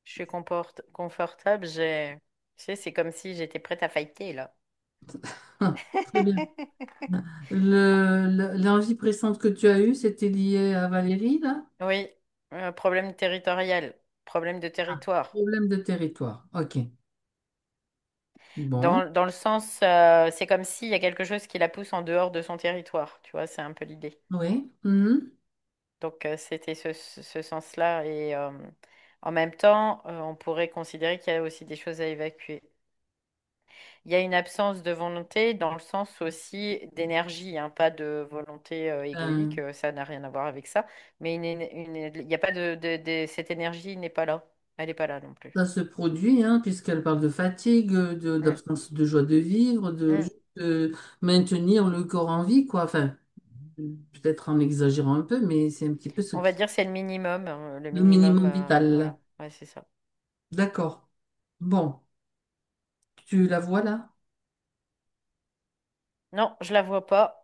Je suis confortable. Tu sais, c'est comme si j'étais prête à fighter là. Très bien. L'envie pressante que tu as eue, c'était lié à Valérie, là? Oui, problème territorial, problème de Ah, territoire. problème de territoire. OK. Bon. Dans le sens, c'est comme s'il y a quelque chose qui la pousse en dehors de son territoire. Tu vois, c'est un peu l'idée. Oui. Mhm. Donc, c'était ce sens-là. Et en même temps, on pourrait considérer qu'il y a aussi des choses à évacuer. Il y a une absence de volonté dans le sens aussi d'énergie, hein, pas de volonté égoïque, Euh, ça n'a rien à voir avec ça. Mais il n'y a pas cette énergie n'est pas là. Elle n'est pas là non plus. Ça se produit, hein, puisqu'elle parle de fatigue, Mm, d'absence de joie de vivre, de mm. juste maintenir le corps en vie, quoi. Enfin, peut-être en exagérant un peu, mais c'est un petit peu ce On va qui... dire c'est le Le minimum, minimum vital. voilà, ouais, c'est ça. D'accord. Bon, tu la vois là? Non, je la vois pas.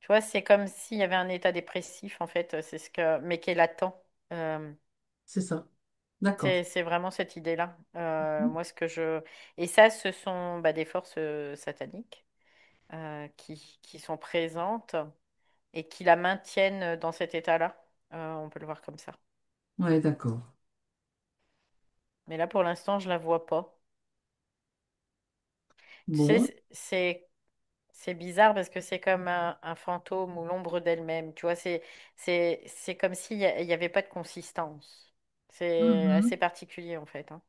Tu vois, c'est comme s'il y avait un état dépressif en fait, c'est ce que, mais qui est latent. Euh, C'est ça. D'accord. c'est vraiment cette idée-là. Moi, et ça, ce sont bah, des forces sataniques qui sont présentes et qui la maintiennent dans cet état-là. On peut le voir comme ça. Ouais, d'accord. Mais là, pour l'instant, je la vois pas. Tu sais, Bon. c'est bizarre parce que c'est comme un fantôme ou l'ombre d'elle-même. Tu vois, c'est comme s'il n'y avait pas de consistance. C'est assez Mhm. particulier en fait, hein.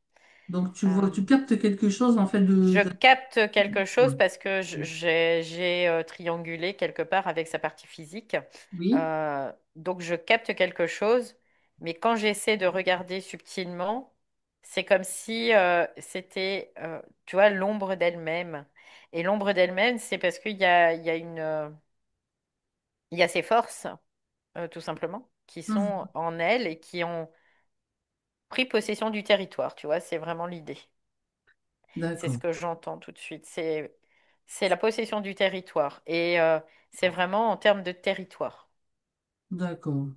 Donc tu vois, Euh, tu captes quelque chose en fait je de... capte quelque chose Ouais. parce que j'ai triangulé quelque part avec sa partie physique. Oui. Donc je capte quelque chose, mais quand j'essaie de regarder subtilement, c'est comme si c'était, tu vois, l'ombre d'elle-même. Et l'ombre d'elle-même, c'est parce il y a il y a ces forces, tout simplement, qui sont Mhm. en elle et qui ont pris possession du territoire. Tu vois, c'est vraiment l'idée. C'est ce D'accord. que j'entends tout de suite. C'est la possession du territoire. Et c'est vraiment en termes de territoire. D'accord.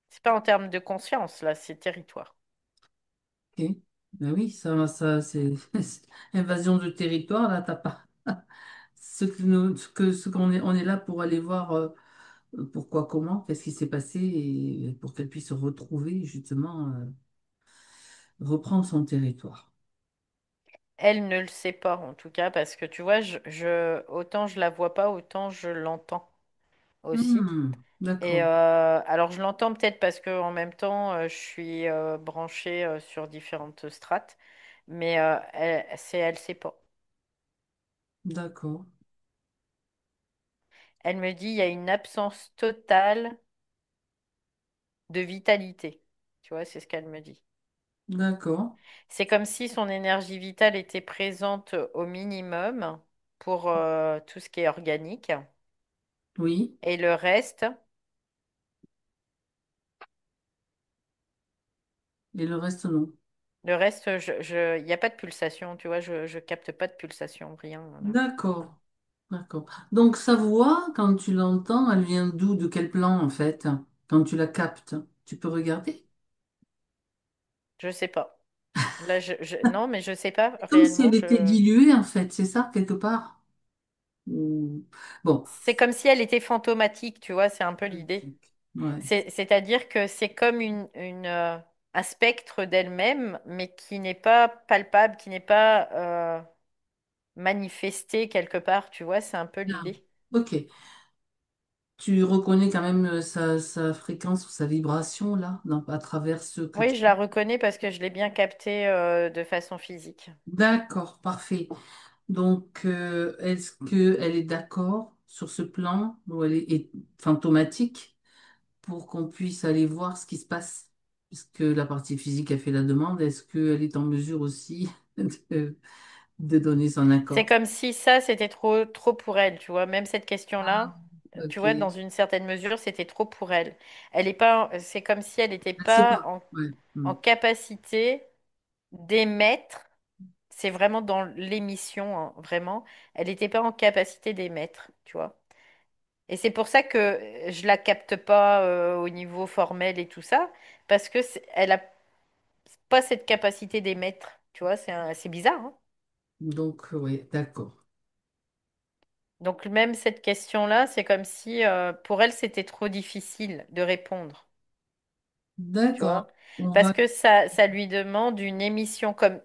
C'est pas en termes de conscience, là, c'est territoire. Ok. Ben oui, ça, c'est invasion de territoire, là, t'as pas. Ce qu'on est, on est là pour aller voir pourquoi, comment, qu'est-ce qui s'est passé et pour qu'elle puisse retrouver, justement, reprendre son territoire. Elle ne le sait pas, en tout cas, parce que tu vois, autant je la vois pas, autant je l'entends aussi. Et D'accord, alors, je l'entends peut-être parce que en même temps, je suis branchée sur différentes strates, mais elle sait pas. d'accord, Elle me dit, il y a une absence totale de vitalité. Tu vois, c'est ce qu'elle me dit. d'accord. C'est comme si son énergie vitale était présente au minimum pour tout ce qui est organique. Oui, Et et le reste, non. il n'y a pas de pulsation, tu vois, je capte pas de pulsation, rien, là. D'accord, d'accord. Donc, sa voix, quand tu l'entends, elle vient d'où, de quel plan, en fait, quand tu la captes? Tu peux regarder? Je sais pas. Là, non, mais je sais pas C'est comme si réellement. elle était diluée, en fait, c'est ça, quelque part? Bon, C'est comme si elle était fantomatique, tu vois, c'est un peu l'idée. magnifique. Ouais. C'est-à-dire que c'est comme un spectre d'elle-même, mais qui n'est pas palpable, qui n'est pas manifesté quelque part, tu vois, c'est un peu Bien. l'idée. Ok. Tu reconnais quand même sa fréquence ou sa vibration, là, à travers ce que Oui, tu... je la reconnais parce que je l'ai bien captée de façon physique. D'accord, parfait. Donc, est-ce qu'elle est d'accord sur ce plan où est fantomatique pour qu'on puisse aller voir ce qui se passe? Puisque la partie physique a fait la demande, est-ce qu'elle est en mesure aussi de donner son C'est accord? comme si ça, c'était trop pour elle, tu vois. Même cette Ah, question-là, tu ok. vois, dans une certaine mesure, c'était trop pour elle. Elle est pas, c'est comme si elle n'était Je sais pas pas. Ouais. en capacité d'émettre. C'est vraiment dans l'émission, hein, vraiment. Elle n'était pas en capacité d'émettre, tu vois. Et c'est pour ça que je la capte pas au niveau formel et tout ça, parce que elle a pas cette capacité d'émettre. Tu vois, c'est bizarre, hein. Donc, oui, d'accord. Donc même cette question-là, c'est comme si pour elle, c'était trop difficile de répondre. Tu D'accord. vois, On parce va que ça lui demande une émission comme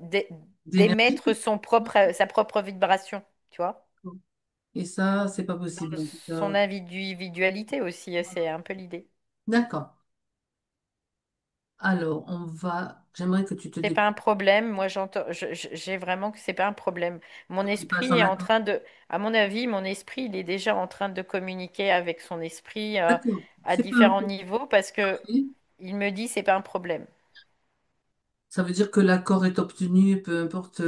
d'énergie. d'émettre sa propre vibration. Tu vois, Et ça, c'est pas dans possible. Donc, son individualité aussi, c'est un peu l'idée. d'accord. Alors, j'aimerais que tu te C'est dé... pas un problème. Moi, j'ai vraiment que c'est pas un problème. Mon Tu passes en esprit est en attente. train de, à mon avis, mon esprit, il est déjà en train de communiquer avec son esprit D'accord. à C'est pas un différents peu niveaux parce que parfait. il me dit c'est pas un problème. Ça veut dire que l'accord est obtenu, peu importe.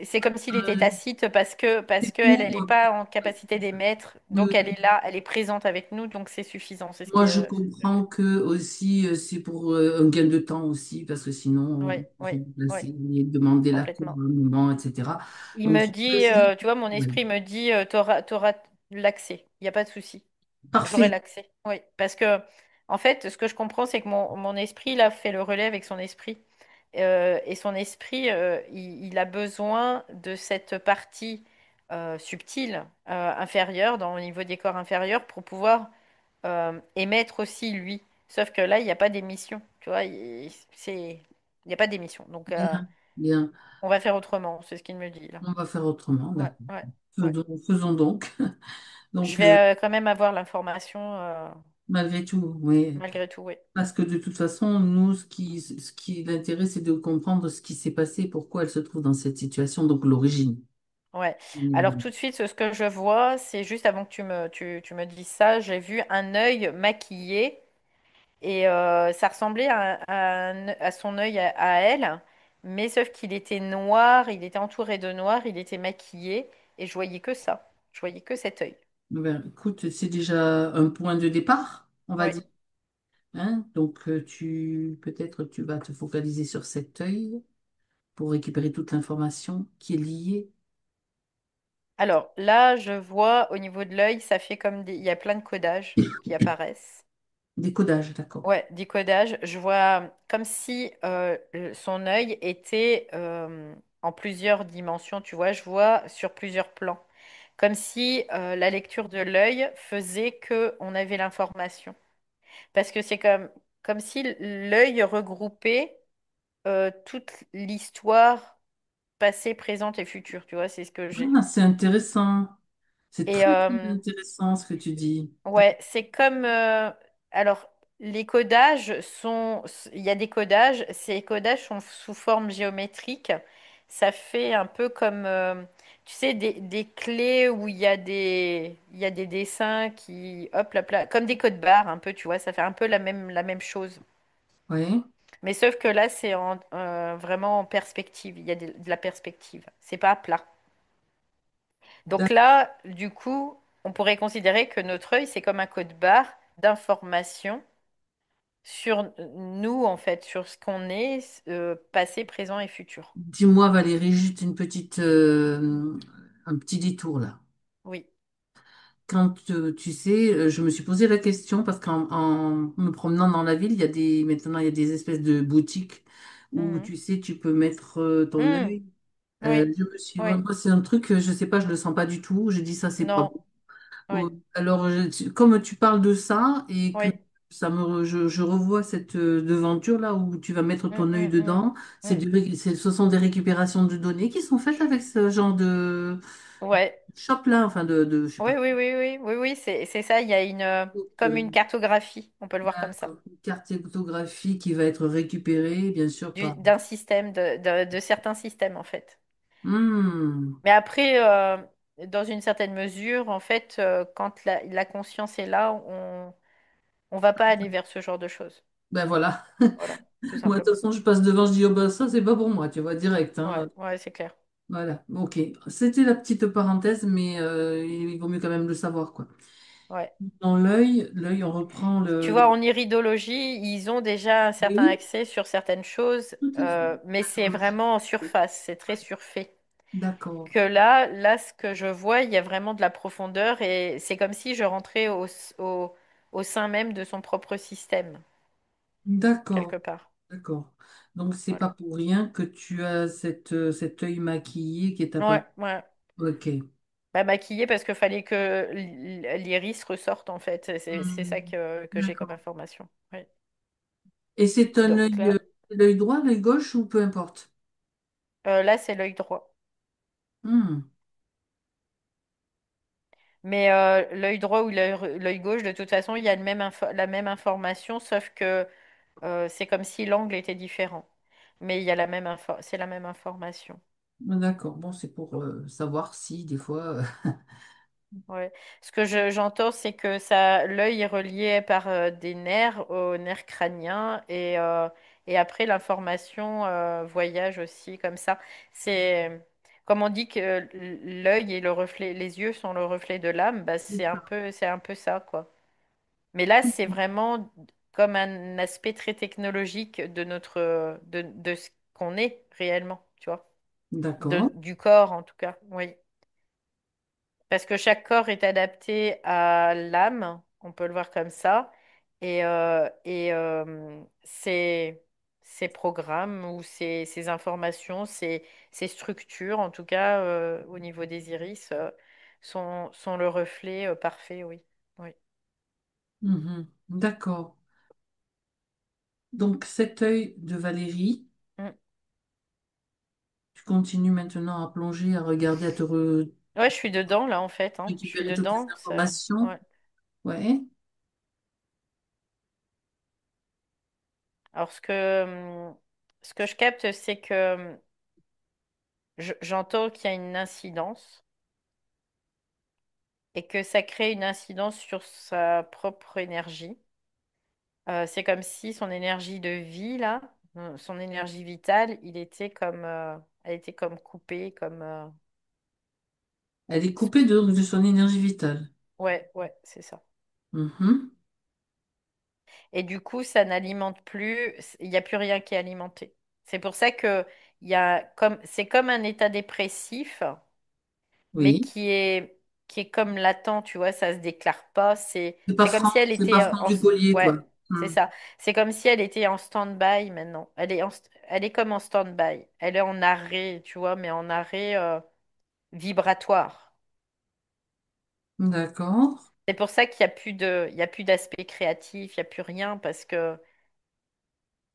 C'est comme s'il était Euh, tacite parce c'est que tout. elle est pas en capacité d'émettre, Oui, donc elle est là, elle est présente avec nous, donc c'est suffisant. C'est ce moi, je c'est ce que comprends que aussi c'est pour un gain de temps aussi, parce que sinon, oui, on peut se oui, oui, déplacer et demander l'accord complètement. à un moment, etc. Il Donc, me je dit, précise. tu vois, mon Ouais. esprit me dit, t'auras l'accès, il n'y a pas de souci. J'aurai Parfait. l'accès. Oui, parce que, en fait, ce que je comprends, c'est que mon esprit, là, fait le relais avec son esprit. Et son esprit, il a besoin de cette partie subtile, inférieure, au niveau des corps inférieurs, pour pouvoir émettre aussi, lui. Sauf que là, il n'y a pas d'émission. Tu vois, il n'y a pas d'émission. Donc, Bien, bien. on va faire autrement, c'est ce qu'il me dit, là. On va faire autrement, Ouais, d'accord. ouais, ouais. Faisons donc. Je Donc, vais quand même avoir l'information, malgré tout, oui. malgré tout, oui. Parce que de toute façon, nous, ce qui l'intéresse, c'est de comprendre ce qui s'est passé, pourquoi elle se trouve dans cette situation, donc l'origine. Ouais. Alors Mm. tout de suite, ce que je vois, c'est juste avant que tu me dises ça, j'ai vu un œil maquillé et ça ressemblait à son œil à elle, mais sauf qu'il était noir, il était entouré de noir, il était maquillé et je voyais que ça. Je voyais que cet œil. Ben, écoute, c'est déjà un point de départ, on va Oui. dire. Hein. Donc, peut-être tu vas te focaliser sur cet œil pour récupérer toute l'information qui est liée. Alors là, je vois au niveau de l'œil, ça fait il y a plein de codages qui apparaissent. Décodage, d'accord. Ouais, décodage. Je vois comme si son œil était en plusieurs dimensions, tu vois, je vois sur plusieurs plans. Comme si la lecture de l'œil faisait que on avait l'information. Parce que c'est comme si l'œil regroupait toute l'histoire passée, présente et future, tu vois, c'est ce que j'ai. Ah, c'est intéressant. C'est Et très, très intéressant ce que tu dis. ouais, c'est comme alors les codages sont il y a des codages, ces codages sont sous forme géométrique. Ça fait un peu comme tu sais des clés où il y a des dessins qui hop là, comme des codes barres un peu, tu vois, ça fait un peu la même chose. Oui, Mais sauf que là c'est vraiment en perspective, il y a de la perspective. C'est pas plat. Donc là, du coup, on pourrait considérer que notre œil, c'est comme un code barre d'information sur nous, en fait, sur ce qu'on est, passé, présent et futur. dis-moi, Valérie, juste un petit détour là. Oui. Quand tu sais, je me suis posé la question parce qu'en me promenant dans la ville, maintenant il y a des espèces de boutiques où Mhm. tu sais, tu peux mettre ton Mhm. œil. Oui. Moi, Oui. c'est un truc, je sais pas, je le sens pas du tout. Je dis ça, c'est pas Non. bon. Oui. Alors, comme tu parles de ça et que Oui. je revois cette devanture là où tu vas mettre Mhm, ton œil mhm, dedans, mhm. ce sont des récupérations de données qui sont faites avec ce genre de Ouais. shop là, enfin je sais Oui, pas. oui, oui, oui, oui, oui, c'est ça. Il y a Donc, comme une cartographie, on peut le voir comme ça, d'accord, une cartographie qui va être récupérée, bien sûr, par. d'un système, de certains systèmes, en fait. Hmm, Mais après, dans une certaine mesure, en fait, quand la conscience est là, on va pas aller vers ce genre de choses. ben voilà. Voilà, tout Moi, de toute simplement. façon, je passe devant, je dis, oh ben ça, c'est pas pour moi, tu vois, direct, Ouais, hein. ouais, c'est clair. Voilà, ok. C'était la petite parenthèse, mais il vaut mieux quand même le savoir, quoi. Ouais. Dans l'œil, on reprend Tu le. vois, en iridologie, ils ont déjà un certain Oui, accès sur certaines choses, tout à fait. mais c'est vraiment en surface, c'est très surfait. D'accord. Que là, ce que je vois, il y a vraiment de la profondeur et c'est comme si je rentrais au sein même de son propre système, D'accord. quelque part. D'accord. Donc, c'est pas Voilà. pour rien que tu as cet œil maquillé qui est apparu. Ouais, ouais. Ok. Bah, maquillée parce qu'il fallait que l'iris ressorte en fait. C'est ça Hmm. que j'ai comme D'accord. information. Oui. Et c'est un Donc œil, là, l'œil droit, l'œil gauche ou peu importe? là c'est l'œil droit. Hmm. Mais l'œil droit ou l'œil gauche, de toute façon, il y a la même information, sauf que c'est comme si l'angle était différent. Mais il y a c'est la même information. D'accord. Bon, c'est pour savoir si des fois. Ouais. Ce que j'entends, c'est que l'œil est relié par des nerfs aux nerfs crâniens et après l'information voyage aussi comme ça. C'est comme on dit que l'œil est le reflet, les yeux sont le reflet de l'âme, bah c'est un peu ça quoi. Mais là, c'est vraiment comme un aspect très technologique de ce qu'on est réellement, tu vois, D'accord. du corps en tout cas. Oui. Parce que chaque corps est adapté à l'âme, on peut le voir comme ça, et ces programmes ou ces informations, ces structures, en tout cas au niveau des iris, sont le reflet parfait, oui. Oui. Mhm. D'accord. Donc, cet œil de Valérie, Mm. tu continues maintenant à plonger, à regarder, à Ouais, je suis dedans là en fait, hein. Je suis récupérer toutes les dedans. informations. Ouais. Ouais. Alors ce que je capte, c'est que j'entends qu'il y a une incidence. Et que ça crée une incidence sur sa propre énergie. C'est comme si son énergie de vie, là, son énergie vitale, elle était comme coupée, Elle est coupée de son énergie vitale. ouais, ouais, c'est ça. Mhm. Et du coup, ça n'alimente plus, il n'y a plus rien qui est alimenté. C'est pour ça que c'est comme un état dépressif, mais Oui. qui est comme latent, tu vois, ça se déclare pas. C'est comme si elle C'est pas était franc du collier, quoi. ouais, c'est Hmm. ça. C'est comme si elle était en stand-by maintenant. Elle est comme en stand-by. Elle est en arrêt, tu vois, mais en arrêt vibratoire. D'accord. C'est pour ça il y a plus d'aspect créatif, il y a plus rien parce que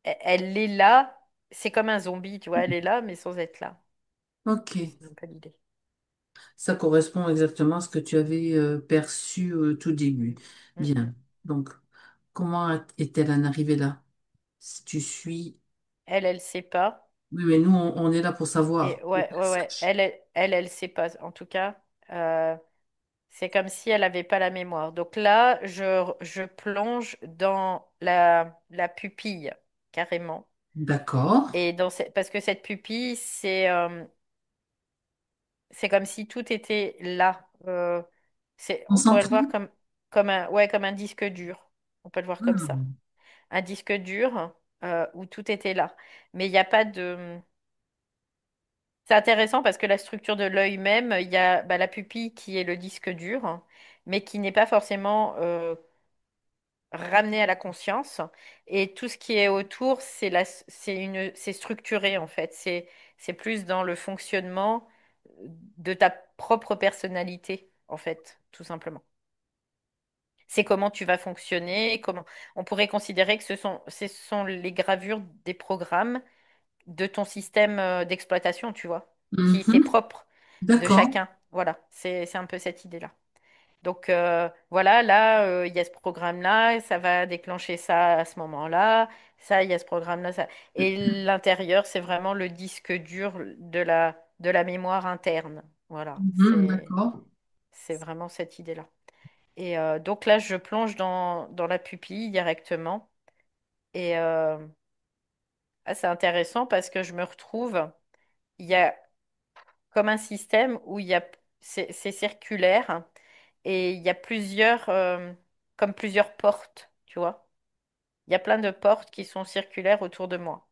elle est là. C'est comme un zombie, tu vois, elle est là, mais sans être là. Ok. C'est un peu l'idée. Ça correspond exactement à ce que tu avais perçu au tout début. Mm, mm. Bien. Donc, comment est-elle en arrivée là? Si tu suis. Elle sait pas. Oui, mais nous, on est là pour savoir, Et pour ouais, qu'elle ouais, ouais. sache. Elle sait pas. En tout cas, c'est comme si elle n'avait pas la mémoire. Donc là, je plonge dans la pupille, carrément. D'accord. Parce que cette pupille, c'est comme si tout était là. On pourrait le Concentré? voir ouais, comme un disque dur. On peut le voir comme ça. Hmm. Un disque dur où tout était là. Mais il n'y a pas de... C'est intéressant parce que la structure de l'œil même, il y a bah, la pupille qui est le disque dur, hein, mais qui n'est pas forcément ramenée à la conscience. Et tout ce qui est autour, c'est structuré en fait. C'est plus dans le fonctionnement de ta propre personnalité, en fait, tout simplement. C'est comment tu vas fonctionner, on pourrait considérer que ce sont les gravures des programmes de ton système d'exploitation, tu vois, qui t'est Mhm. propre de D'accord. chacun. Voilà, c'est un peu cette idée-là. Donc voilà, là, il y a ce programme-là, ça va déclencher ça à ce moment-là, ça, il y a ce programme-là, ça. Et l'intérieur, c'est vraiment le disque dur de la mémoire interne. Voilà, Mhm. D'accord. c'est vraiment cette idée-là. Et donc là, je plonge dans la pupille directement. Et c'est intéressant parce que je me retrouve, il y a comme un système où c'est circulaire hein, et il y a comme plusieurs portes, tu vois. Il y a plein de portes qui sont circulaires autour de moi.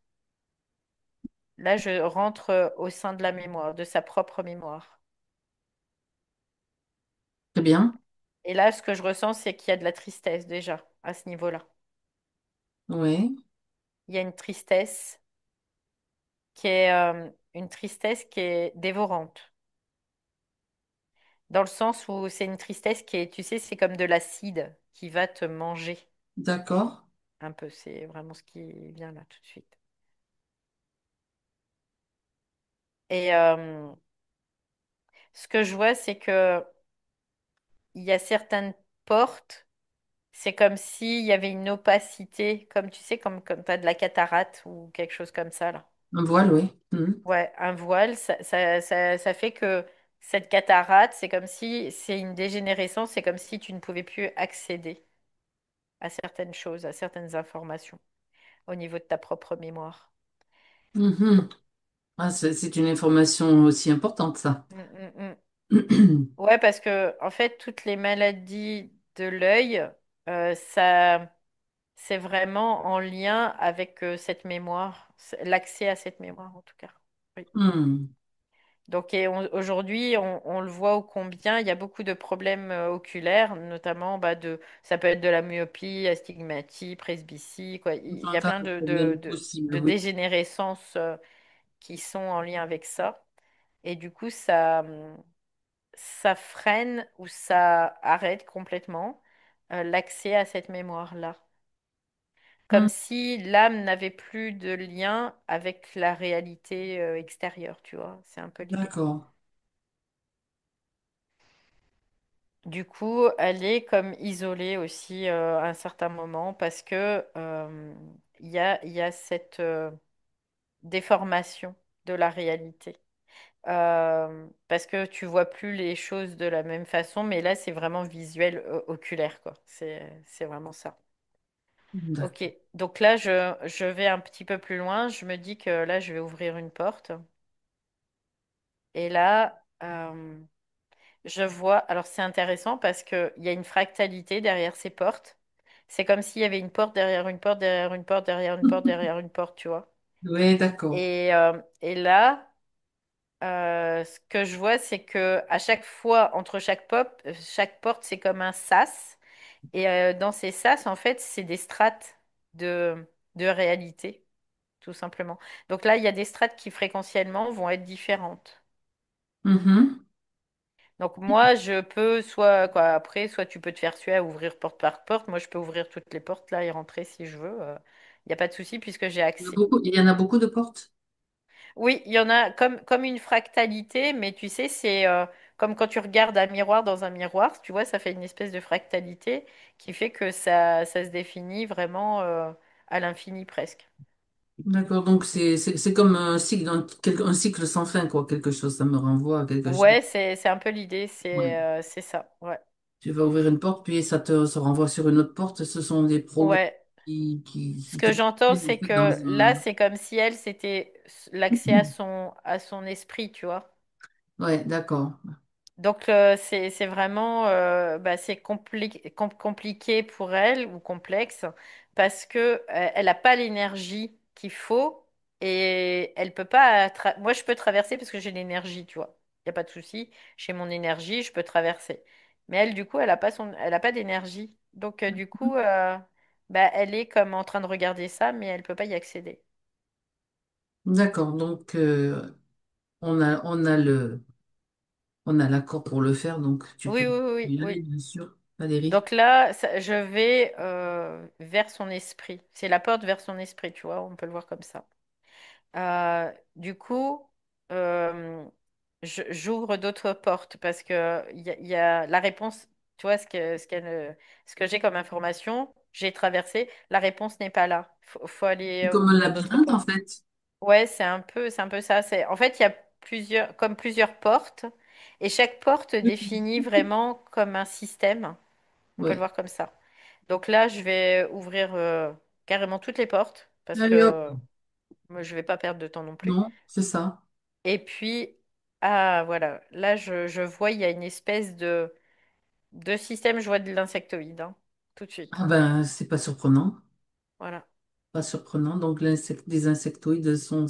Là, je rentre au sein de la mémoire, de sa propre mémoire. Très bien. Et là, ce que je ressens, c'est qu'il y a de la tristesse déjà à ce niveau-là. Oui. Il y a une tristesse qui est une tristesse qui est dévorante. Dans le sens où c'est une tristesse qui est, tu sais, c'est comme de l'acide qui va te manger D'accord. un peu. C'est vraiment ce qui vient là tout de suite. Et ce que je vois, c'est que il y a certaines portes, c'est comme s'il y avait une opacité, comme tu sais, comme tu as de la cataracte ou quelque chose comme ça là. Un voile, oui. Mhm. Ouais, un voile, ça fait que cette cataracte, c'est comme si c'est une dégénérescence, c'est comme si tu ne pouvais plus accéder à certaines choses, à certaines informations au niveau de ta propre mémoire. Mhm. Ah, c'est une information aussi importante, ça. Mm, mm, mm. Ouais, parce que en fait, toutes les maladies de l'œil, ça, c'est vraiment en lien avec cette mémoire, l'accès à cette mémoire en tout cas. Oui. Hmm. Donc, aujourd'hui, on le voit ô combien il y a beaucoup de problèmes oculaires, notamment ça peut être de la myopie, astigmatie, presbytie, quoi. Il Un y a tas plein de problèmes possibles, de oui. dégénérescences qui sont en lien avec ça. Et du coup, ça freine ou ça arrête complètement l'accès à cette mémoire-là. Comme Hmm. si l'âme n'avait plus de lien avec la réalité extérieure, tu vois. C'est un peu l'idée. D'accord. Du coup, elle est comme isolée aussi à un certain moment parce que il y a cette déformation de la réalité. Parce que tu vois plus les choses de la même façon, mais là, c'est vraiment visuel oculaire, quoi. C'est vraiment ça. Ok, D'accord. donc là, je vais un petit peu plus loin. Je me dis que là, je vais ouvrir une porte. Et là, je vois, alors c'est intéressant parce qu'il y a une fractalité derrière ces portes. C'est comme s'il y avait une porte derrière une porte, derrière une porte, derrière une porte, derrière une porte, tu vois. Oui, d'accord. Et là, ce que je vois, c'est que à chaque fois, entre chaque porte, c'est comme un sas. Et dans ces sas, en fait, c'est des strates de, de réalité, tout simplement. Donc là, il y a des strates qui fréquentiellement vont être différentes. Mhm. Donc moi, je peux soit quoi après, soit tu peux te faire tuer à ouvrir porte par porte. Moi, je peux ouvrir toutes les portes là et rentrer si je veux. Il n'y a pas de souci puisque j'ai accès. Il y en a beaucoup de portes. Oui, il y en a comme une fractalité, mais tu sais, c'est comme quand tu regardes un miroir dans un miroir, tu vois, ça fait une espèce de fractalité qui fait que ça se définit vraiment à l'infini presque. D'accord, donc c'est comme un cycle sans fin, quoi, quelque chose. Ça me renvoie à quelque chose. Ouais, c'est un peu l'idée, Ouais. c'est ça. Ouais. Tu vas ouvrir une porte, puis ça renvoie sur une autre porte. Ce sont des programmes Ouais. Ce qui que j'entends, t'activent en c'est fait, dans que là, un... c'est comme si elle, c'était l'accès à son esprit, tu vois. Ouais, d'accord. Donc, c'est vraiment c'est compliqué pour elle ou complexe parce que elle n'a pas l'énergie qu'il faut et elle peut pas. Moi, je peux traverser parce que j'ai l'énergie, tu vois. Il n'y a pas de souci. J'ai mon énergie, je peux traverser. Mais elle, du coup, elle a pas d'énergie. Donc, du coup, elle est comme en train de regarder ça, mais elle peut pas y accéder. D'accord, donc on a l'accord pour le faire, donc tu Oui, peux oui, oui, y aller, oui. bien sûr, Valérie. Donc là, je vais vers son esprit. C'est la porte vers son esprit, tu vois, on peut le voir comme ça. Du coup, euh, j'ouvre d'autres portes parce que il y a la réponse, tu vois, ce que j'ai comme information, j'ai traversé, la réponse n'est pas là. Faut aller C'est comme un ouvrir d'autres labyrinthe, en portes. fait. Ouais, c'est un peu ça. En fait, il y a comme plusieurs portes et chaque porte définit vraiment comme un système. On peut le Oui. voir comme ça. Donc là, je vais ouvrir carrément toutes les portes parce Allez hop. que moi, je vais pas perdre de temps non plus. Non, c'est ça. Et puis, ah voilà, là, je vois, il y a une espèce de système, je vois de l'insectoïde, hein, tout de suite. Ah ben, c'est pas surprenant. Voilà. Pas surprenant. Donc, des insectoïdes sont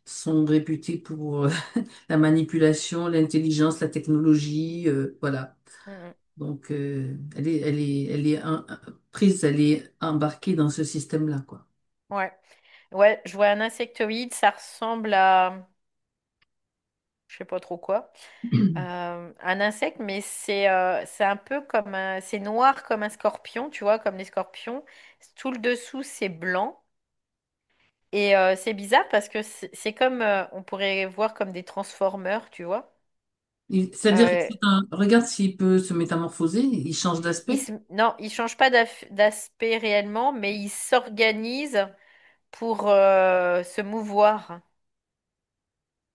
sont réputés pour la manipulation, l'intelligence, la technologie, voilà. Mm, Donc, prise, elle est embarquée dans ce système-là, quoi. mm. Ouais. Ouais, je vois un insectoïde, ça ressemble à, je sais pas trop quoi, un insecte, mais c'est un peu comme c'est noir comme un scorpion, tu vois, comme les scorpions. Tout le dessous, c'est blanc. Et c'est bizarre parce que c'est comme, on pourrait voir comme des transformers, tu vois. C'est-à-dire, que Euh, regarde s'il peut se métamorphoser, il change d'aspect. non, il change pas d'aspect réellement, mais il s'organise pour se mouvoir,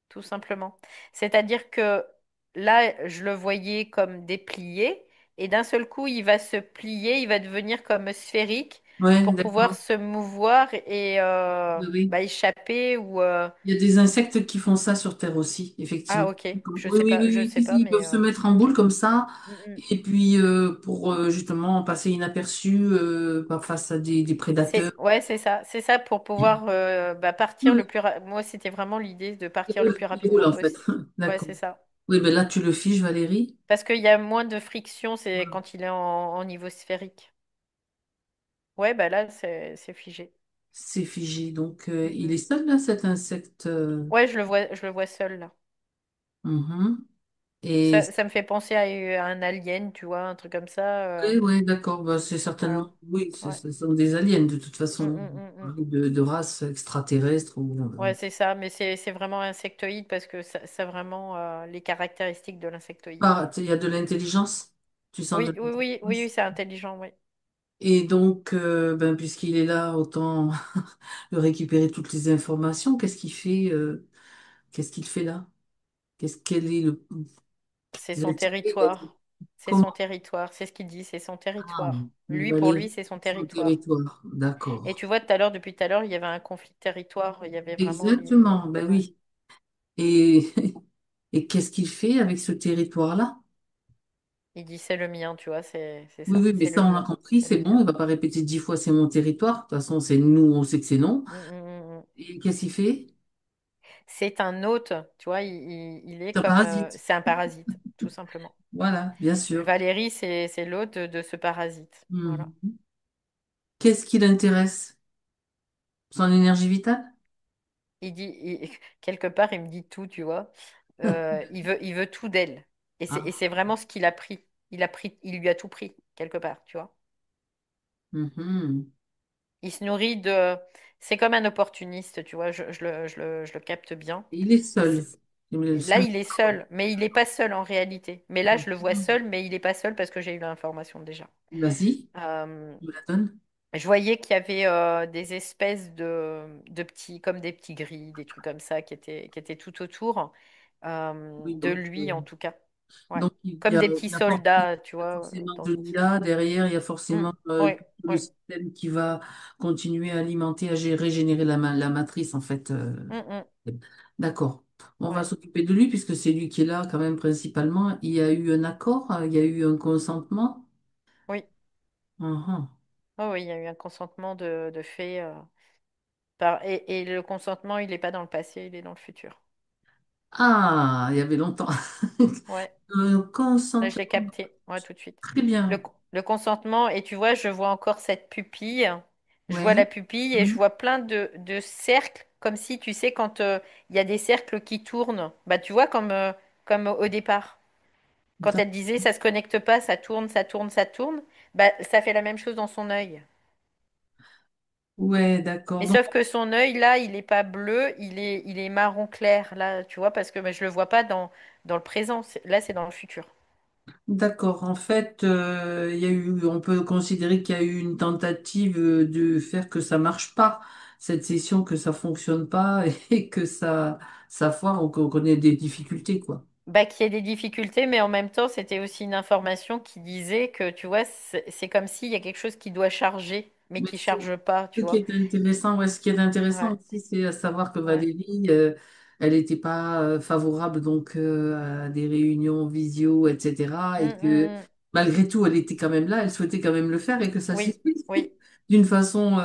tout simplement. C'est-à-dire que là, je le voyais comme déplié, et d'un seul coup, il va se plier, il va devenir comme sphérique Ouais, pour pouvoir d'accord. se mouvoir et Oui, oui. bah, échapper ou Il y a des insectes qui font ça sur Terre aussi, ah effectivement. ok, Oui, oui, oui, je oui, sais si, si, pas, ils peuvent mais se mettre en boule comme ça, mm, mm. et puis pour justement passer inaperçu face à des prédateurs. C'est ça pour pouvoir bah, partir le Oui, plus moi c'était vraiment l'idée de partir le plus il roule rapidement en fait. possible. Ouais, D'accord. c'est ça. Oui, ben là, tu le fiches, Valérie. Parce qu'il y a moins de friction, c'est Voilà. quand il est en niveau sphérique. Ouais, bah là c'est figé. C'est figé. Donc, Mm, il est mm. seul, là, cet insecte. Ouais, je le vois seul là. Mhm. Et Ça me fait penser à un alien, tu vois, un truc comme ça. oui, oui, d'accord. Bah, c'est certainement. Voilà. Oui, Ouais. ce sont des aliens, de toute Mm, façon. mm, mm, mm. De races extraterrestres. Ou, Ouais, c'est ça, mais c'est vraiment insectoïde parce que ça a vraiment les caractéristiques de l'insectoïde. il y a de l'intelligence. Tu sens de Oui, l'intelligence. c'est intelligent, oui. Et donc, ben, puisqu'il est là, autant de récupérer toutes les informations. Qu'est-ce qu'il fait là? Quel est C'est son l'intérêt territoire. C'est comment? son territoire. C'est ce qu'il dit, c'est son Ah, territoire. il Lui, va pour aller lui, c'est son sur le territoire. territoire. Et tu D'accord. vois, depuis tout à l'heure, il y avait un conflit de territoire. Il y avait vraiment Exactement, ben ouais. oui. Et, et qu'est-ce qu'il fait avec ce territoire-là? Il dit c'est le mien, tu vois, c'est Oui, ça, oui, mais c'est le ça, on a mien, compris, c'est c'est le bon, mien. il va pas répéter 10 fois c'est mon territoire. De toute façon, c'est nous, on sait que c'est non. Mm, mm, mm, mm. Et qu'est-ce qu'il fait? C'est un hôte, tu vois, il est C'est un comme parasite. c'est un parasite, tout simplement. Voilà, bien sûr. Valérie, c'est l'hôte de ce parasite. Voilà. Mhm. Qu'est-ce qui l'intéresse? Son énergie vitale? Quelque part, il me dit tout, tu vois. Il veut tout d'elle. Et Ah. c'est vraiment ce qu'il a pris. Il lui a tout pris, quelque part, tu vois. Mhm. Il se nourrit de. C'est comme un opportuniste, tu vois. Je le capte bien. Il est seul. C'est- Il est le Là, seul. il est seul, mais il n'est pas seul en réalité. Mais là, je le vois seul, mais il n'est pas seul parce que j'ai eu l'information déjà. Vas-y, Euh, je vous la donne. je voyais qu'il y avait des espèces de petits, comme des petits gris, des trucs comme ça qui étaient tout autour Oui, de lui en tout cas. Ouais. il y Comme a, des petits il y a for- il soldats, tu y a vois, forcément dans de une série. l'IA derrière, il y a Mm. forcément Ouais, tout le ouais. système qui va continuer à alimenter, à régénérer la matrice, en fait. Mm, mm. D'accord. On va Ouais. s'occuper de lui puisque c'est lui qui est là quand même principalement. Il y a eu un accord, il y a eu un consentement. Oui. Mhm. Oh, oui, il y a eu un consentement de fait. Et le consentement, il n'est pas dans le passé, il est dans le futur. Ah, il y avait longtemps. Ouais. Un Là, je l'ai consentement. capté, ouais, tout de suite. Très bien. Le consentement, et tu vois, je vois encore cette pupille. Je vois la Ouais. pupille et je Mhm. vois plein de cercles, comme si, tu sais, quand il y a des cercles qui tournent, bah, tu vois, comme au départ. Quand elle disait, ça se connecte pas, ça tourne, ça tourne, ça tourne, bah, ça fait la même chose dans son œil. Ouais, d'accord. Mais Donc, sauf que son œil, là, il n'est pas bleu, il est marron clair, là, tu vois, parce que bah, je le vois pas dans le présent. Là, c'est dans le futur. d'accord. En fait, il y a eu, on peut considérer qu'il y a eu une tentative de faire que ça marche pas, cette session, que ça fonctionne pas et que ça foire ou qu'on ait des difficultés, quoi. Bah, qu'il y ait des difficultés, mais en même temps, c'était aussi une information qui disait que, tu vois, c'est comme s'il y a quelque chose qui doit charger, mais Mais qui charge pas, ce tu qui vois. est intéressant, ouais, ce qui est intéressant Ouais, aussi, c'est à savoir que ouais. Valérie, elle n'était pas favorable donc à des réunions visio, etc. Hum, Et hum, que hum. malgré tout, elle était quand même là, elle souhaitait quand même le faire et que ça Oui, suffise. oui. d'une façon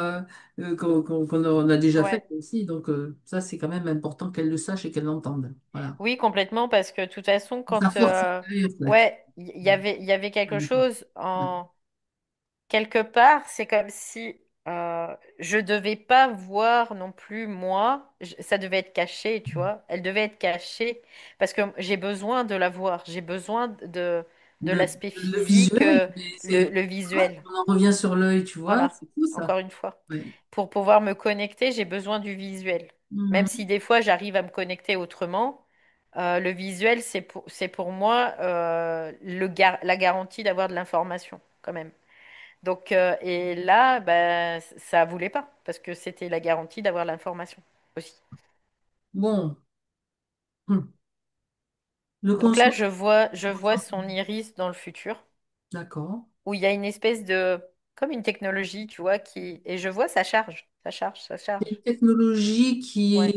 qu'on a déjà Ouais. faite aussi. Donc, ça, c'est quand même important qu'elle le sache et qu'elle l'entende. Voilà. Oui, complètement, parce que de toute façon, Sa quand force intérieure, là. ouais, il y avait quelque chose en quelque part, c'est comme si je devais pas voir non plus moi, ça devait être caché, tu vois. Elle devait être cachée parce que j'ai besoin de la voir, j'ai besoin de l'aspect Le physique, visuel, mais le visuel. on en revient sur l'œil, tu vois, Voilà, c'est tout ça. encore une fois. Ouais. Pour pouvoir me connecter, j'ai besoin du visuel. Même Mhm. si des fois j'arrive à me connecter autrement, le visuel, c'est pour moi la garantie d'avoir de l'information, quand même. Donc, et là, bah, ça voulait pas, parce que c'était la garantie d'avoir l'information aussi. Bon, hmm. Le Donc là, consentement, je vois son iris dans le futur, d'accord. où il y a une espèce de, comme une technologie, tu vois, et je vois ça charge, ça charge, ça C'est charge. une technologie Ouais.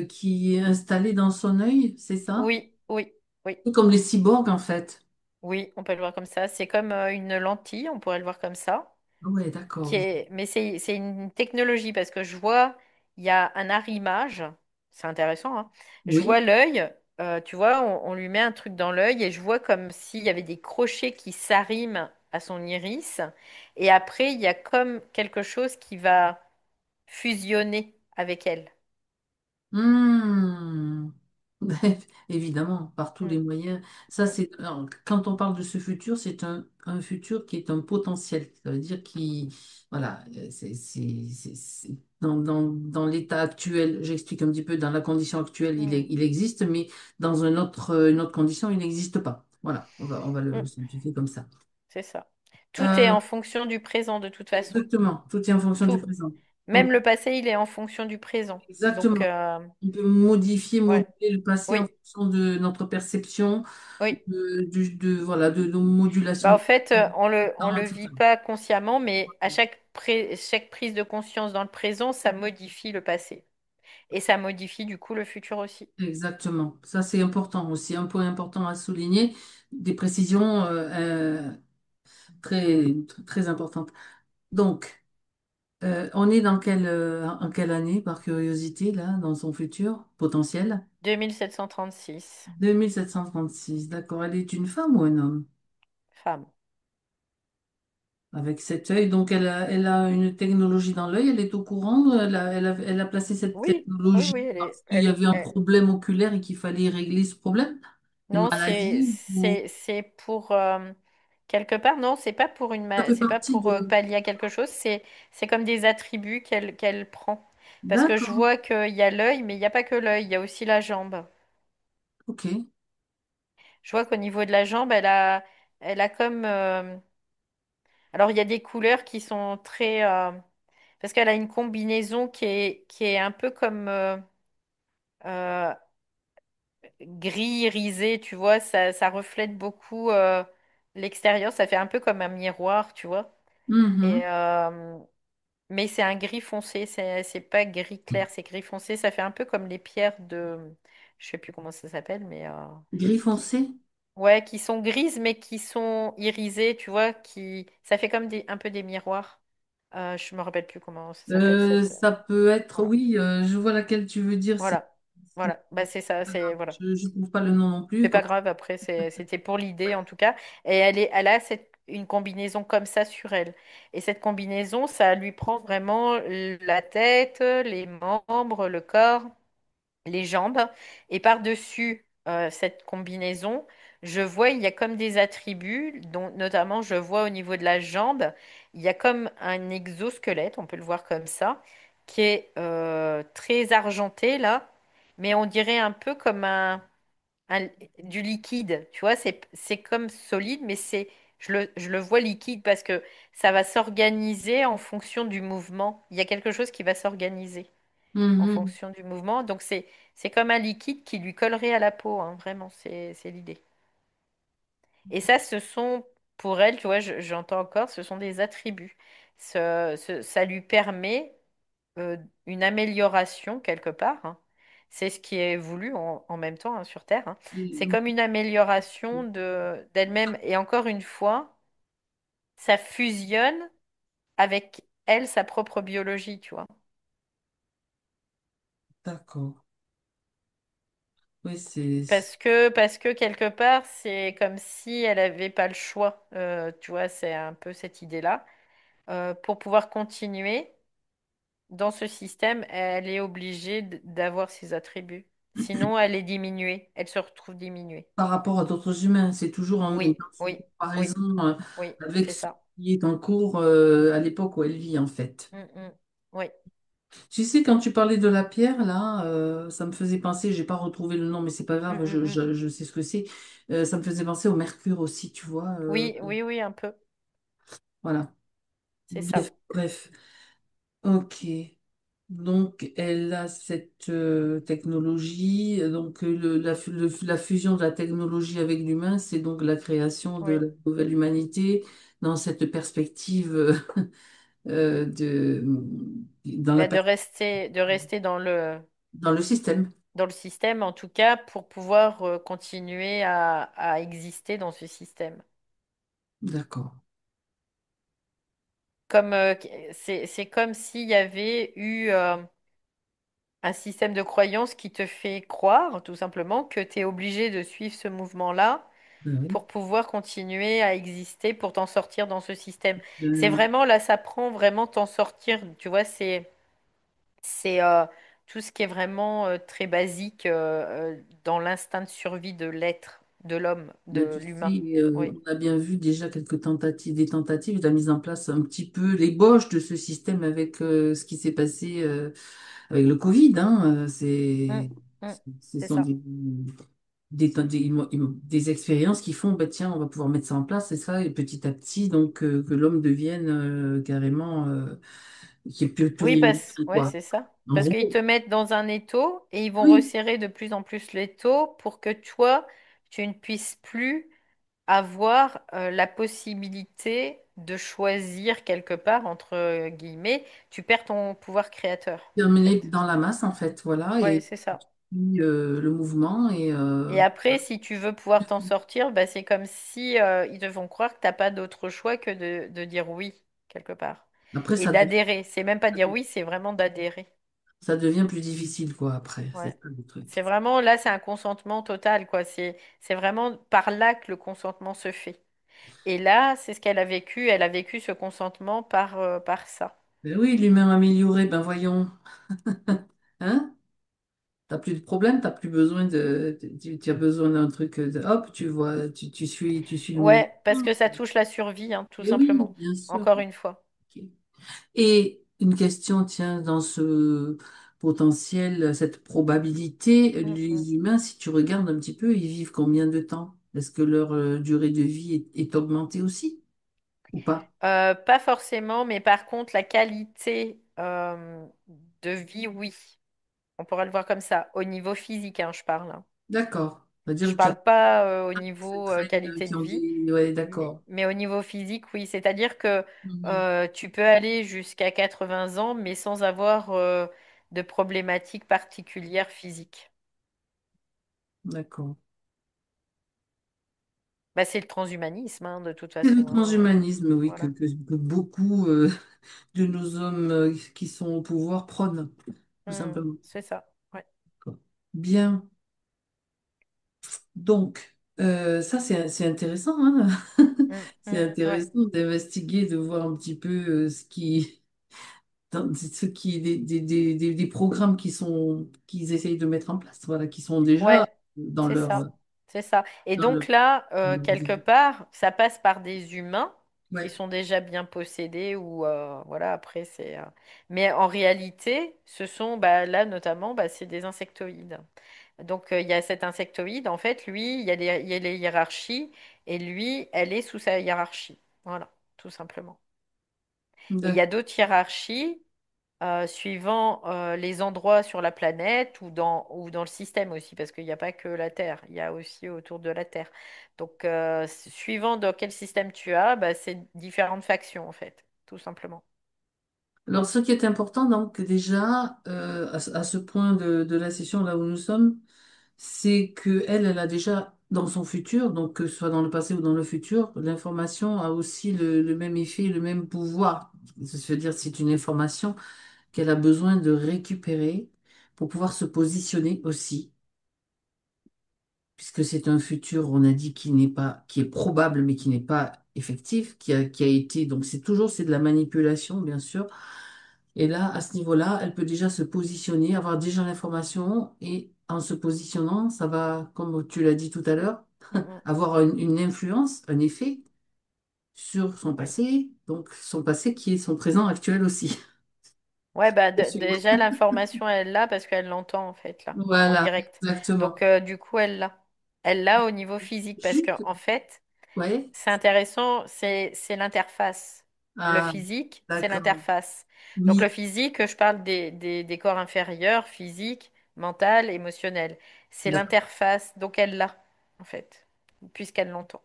qui est installée dans son œil, c'est ça? Oui, oui, oui, C'est comme les cyborgs, en fait. oui, on peut le voir comme ça. C'est comme une lentille, on pourrait le voir comme ça. Oui, d'accord. Mais c'est une technologie parce que je vois, il y a un arrimage, c'est intéressant, hein. Je vois Oui. l'œil, tu vois, on lui met un truc dans l'œil et je vois comme s'il y avait des crochets qui s'arriment à son iris et après il y a comme quelque chose qui va fusionner avec elle. Hmm. Évidemment, par tous Mm, les moyens. Ça, mm, c'est, alors, quand on parle de ce futur, c'est un futur qui est un potentiel. Ça veut dire qu'il, voilà, dans l'état actuel, j'explique un petit peu, dans la condition actuelle, mm, il existe, mais dans une autre condition, il n'existe pas. Voilà, on va le mm, simplifier comme ça. c'est ça. Tout est Euh, en fonction du présent de toute façon. exactement, tout est en fonction du Tout. présent. Même Donc, le passé, il est en fonction du présent. Donc, exactement. On peut modifier, ouais. moduler le passé en Oui, fonction de notre perception, oui. voilà, de nos Bah, modulations en fait, on temps, le vit etc. pas consciemment, mais à chaque prise de conscience dans le présent, ça modifie le passé. Et ça modifie du coup le futur aussi. Exactement. Ça, c'est important aussi. Un point important à souligner, des précisions très, très importantes. Donc, on est en quelle année, par curiosité, là, dans son futur potentiel? 2736, 2736. D'accord. Elle est une femme ou un homme? femme. Avec cet œil, donc elle a une technologie dans l'œil, elle est au courant, elle a placé cette Oui, oui, technologie oui, parce qu'il y avait un problème oculaire et qu'il fallait régler ce problème, une non, maladie, ou c'est pour quelque part, non, c'est pas pour ça fait c'est pas partie pour de... pallier à quelque chose, c'est comme des attributs qu'elle prend. Parce que je D'accord, vois qu'il y a l'œil, mais il n'y a pas que l'œil, il y a aussi la jambe. ok. Je vois qu'au niveau de la jambe, elle a comme alors, il y a des couleurs qui sont très... parce qu'elle a une combinaison qui est un peu comme euh, gris irisé, tu vois, ça reflète beaucoup l'extérieur, ça fait un peu comme un miroir, tu vois. Et, Mhm. mais c'est un gris foncé, c'est pas gris clair, c'est gris foncé, ça fait un peu comme les pierres de... Je sais plus comment ça s'appelle, mais... Gris qui, foncé? ouais, qui sont grises, mais qui sont irisées, tu vois, ça fait comme un peu des miroirs. Je me rappelle plus comment ça s'appelle cette. Ça peut être, Voilà, oui, je vois laquelle tu veux dire, voilà, voilà. Bah c'est ça, c'est voilà. je ne trouve pas le nom non C'est plus. pas grave. Après, c'était pour l'idée en tout cas. Et elle a une combinaison comme ça sur elle. Et cette combinaison, ça lui prend vraiment la tête, les membres, le corps, les jambes. Et par-dessus cette combinaison, je vois, il y a comme des attributs, dont notamment je vois au niveau de la jambe, il y a comme un exosquelette, on peut le voir comme ça, qui est très argenté là, mais on dirait un peu comme un- du liquide. Tu vois, c'est comme solide, mais je le vois liquide parce que ça va s'organiser en fonction du mouvement. Il y a quelque chose qui va s'organiser en Mhm. fonction du mouvement. Donc c'est comme un liquide qui lui collerait à la peau, hein, vraiment, c'est l'idée. Et ça, ce sont, pour elle, tu vois, j'entends encore, ce sont des attributs. Ça lui permet euh, une amélioration quelque part, hein. C'est ce qui est voulu en même temps, hein, sur Terre, hein. C'est comme une amélioration d'elle-même. Et encore une fois, ça fusionne avec elle, sa propre biologie, tu vois. D'accord. Oui, Parce que quelque part, c'est comme si elle n'avait pas le choix. Tu vois, c'est un peu cette idée-là. Pour pouvoir continuer dans ce système, elle est obligée d'avoir ses attributs. Sinon, elle est diminuée. Elle se retrouve diminuée. par rapport à d'autres humains, c'est toujours une Oui, oui, oui, comparaison oui, avec c'est ce ça. qui est en cours à l'époque où elle vit, en fait. Mm, mm. Oui. Tu sais, quand tu parlais de la pierre, là, ça me faisait penser, j'ai pas retrouvé le nom, mais c'est pas Mm, grave, mm, mm. je sais ce que c'est. Ça me faisait penser au mercure aussi, tu vois. Oui, oui, oui, un peu. Voilà. C'est Bref, ça. bref. Ok. Donc, elle a cette technologie. Donc, la fusion de la technologie avec l'humain, c'est donc la création de Oui. la nouvelle humanité dans cette perspective de, dans la, Bah, per- de rester dans le système. dans le système, en tout cas, pour pouvoir continuer à exister dans ce système. D'accord. Comme, c'est comme s'il y avait eu un système de croyance qui te fait croire, tout simplement, que tu es obligé de suivre ce mouvement-là Oui. pour pouvoir continuer à exister, pour t'en sortir dans ce système. C'est Euh, vraiment, là, ça prend vraiment t'en sortir, tu vois, c'est tout ce qui est vraiment très basique dans l'instinct de survie de l'être, de l'homme, de Tu l'humain. sais, Oui. on a bien vu déjà quelques tentatives, des tentatives de la mise en place un petit peu l'ébauche de ce système avec ce qui s'est passé avec le Covid. Hein, Mm, mm, ce c'est sont ça. des expériences qui font, bah, tiens, on va pouvoir mettre ça en place, c'est ça, et petit à petit, donc que l'homme devienne carrément, qu'il n'y ait plus Oui, rien, ouais, quoi. c'est ça. En Parce qu'ils te gros, mettent dans un étau et ils vont oui, resserrer de plus en plus l'étau pour que toi, tu ne puisses plus avoir la possibilité de choisir quelque part, entre guillemets, tu perds ton pouvoir créateur, en terminé fait. dans la masse, en fait, voilà, Oui, et c'est ça. puis, le mouvement, et Et après, si tu veux pouvoir t'en sortir, bah, c'est comme si ils te font croire que t'as pas d'autre choix que de dire oui, quelque part. après, Et d'adhérer. C'est même pas dire oui, c'est vraiment d'adhérer. ça devient plus difficile, quoi, après. C'est Ouais. ça le truc. C'est vraiment, là, c'est un consentement total, quoi. C'est vraiment par là que le consentement se fait. Et là, c'est ce qu'elle a vécu. Elle a vécu ce consentement par ça. Ben oui, l'humain amélioré, ben voyons. Hein? T'as plus de problème, t'as plus besoin tu as besoin d'un truc, hop, tu vois, tu suis le mouvement. Ouais, parce que ça touche la survie, hein, tout Et oui, simplement. bien sûr. Encore une fois. Ok. Et une question, tiens, dans ce potentiel, cette probabilité, Mm, mm. les humains, si tu regardes un petit peu, ils vivent combien de temps? Est-ce que leur durée de vie est augmentée aussi ou pas? Pas forcément, mais par contre, la qualité de vie, oui. On pourra le voir comme ça. Au niveau physique, hein, je parle, hein. D'accord. Je C'est-à-dire que tu as parle pas au ces niveau traits qualité qui de ont vie, dit, ouais, d'accord. mais au niveau physique, oui. C'est-à-dire que Mhm. tu peux aller jusqu'à 80 ans, mais sans avoir de problématiques particulières physiques. D'accord. Bah, c'est le transhumanisme, hein, de toute C'est le façon, hein. transhumanisme, oui, Voilà. que beaucoup de nos hommes qui sont au pouvoir prônent, tout simplement. C'est ça. Ouais. Bien. Donc, ça, c'est intéressant, hein. C'est Ouais. intéressant d'investiguer, de voir un petit peu ce qui, des programmes qu'ils essayent de mettre en place, voilà, qui sont déjà Ouais, dans c'est leur, ça. C'est ça. Et dans leur, donc là, dans leur quelque vie. part, ça passe par des humains qui Ouais. sont déjà bien possédés ou voilà, après c'est mais en réalité, ce sont bah, là notamment bah, c'est des insectoïdes. Donc il y a cet insectoïde en fait, lui, il y a les hiérarchies et lui, elle est sous sa hiérarchie. Voilà, tout simplement. Et il y a D'accord. d'autres hiérarchies suivant les endroits sur la planète ou dans le système aussi, parce qu'il n'y a pas que la Terre, il y a aussi autour de la Terre. Donc, suivant dans quel système tu as, bah, c'est différentes factions, en fait, tout simplement. Alors, ce qui est important, donc, déjà, à ce point de la session, là où nous sommes, c'est que elle a déjà dans son futur, donc que ce soit dans le passé ou dans le futur, l'information a aussi le même effet, le même pouvoir C'est-à-dire, c'est une information qu'elle a besoin de récupérer pour pouvoir se positionner aussi, puisque c'est un futur, on a dit, qui n'est pas, qui est probable, mais qui n'est pas effectif, qui a été, donc c'est de la manipulation, bien sûr. Et là, à ce niveau-là, elle peut déjà se positionner, avoir déjà l'information, et en se positionnant, ça va, comme tu l'as dit tout à l'heure, Mm, mm. avoir une influence, un effet sur son Oui. passé, donc son passé qui est son présent actuel aussi. Ouais, bah Bien sûr. déjà l'information elle l'a parce qu'elle l'entend en fait là, en Voilà, direct. Donc exactement. du coup elle l'a. Elle l'a au niveau physique parce que Juste, en fait, ouais. c'est intéressant, c'est l'interface. Le Ah, physique, c'est d'accord. l'interface. Donc le Oui, physique, je parle des corps inférieurs, physique, mental, émotionnel. C'est d'accord. l'interface, donc elle l'a en fait, puisqu'elle l'entend.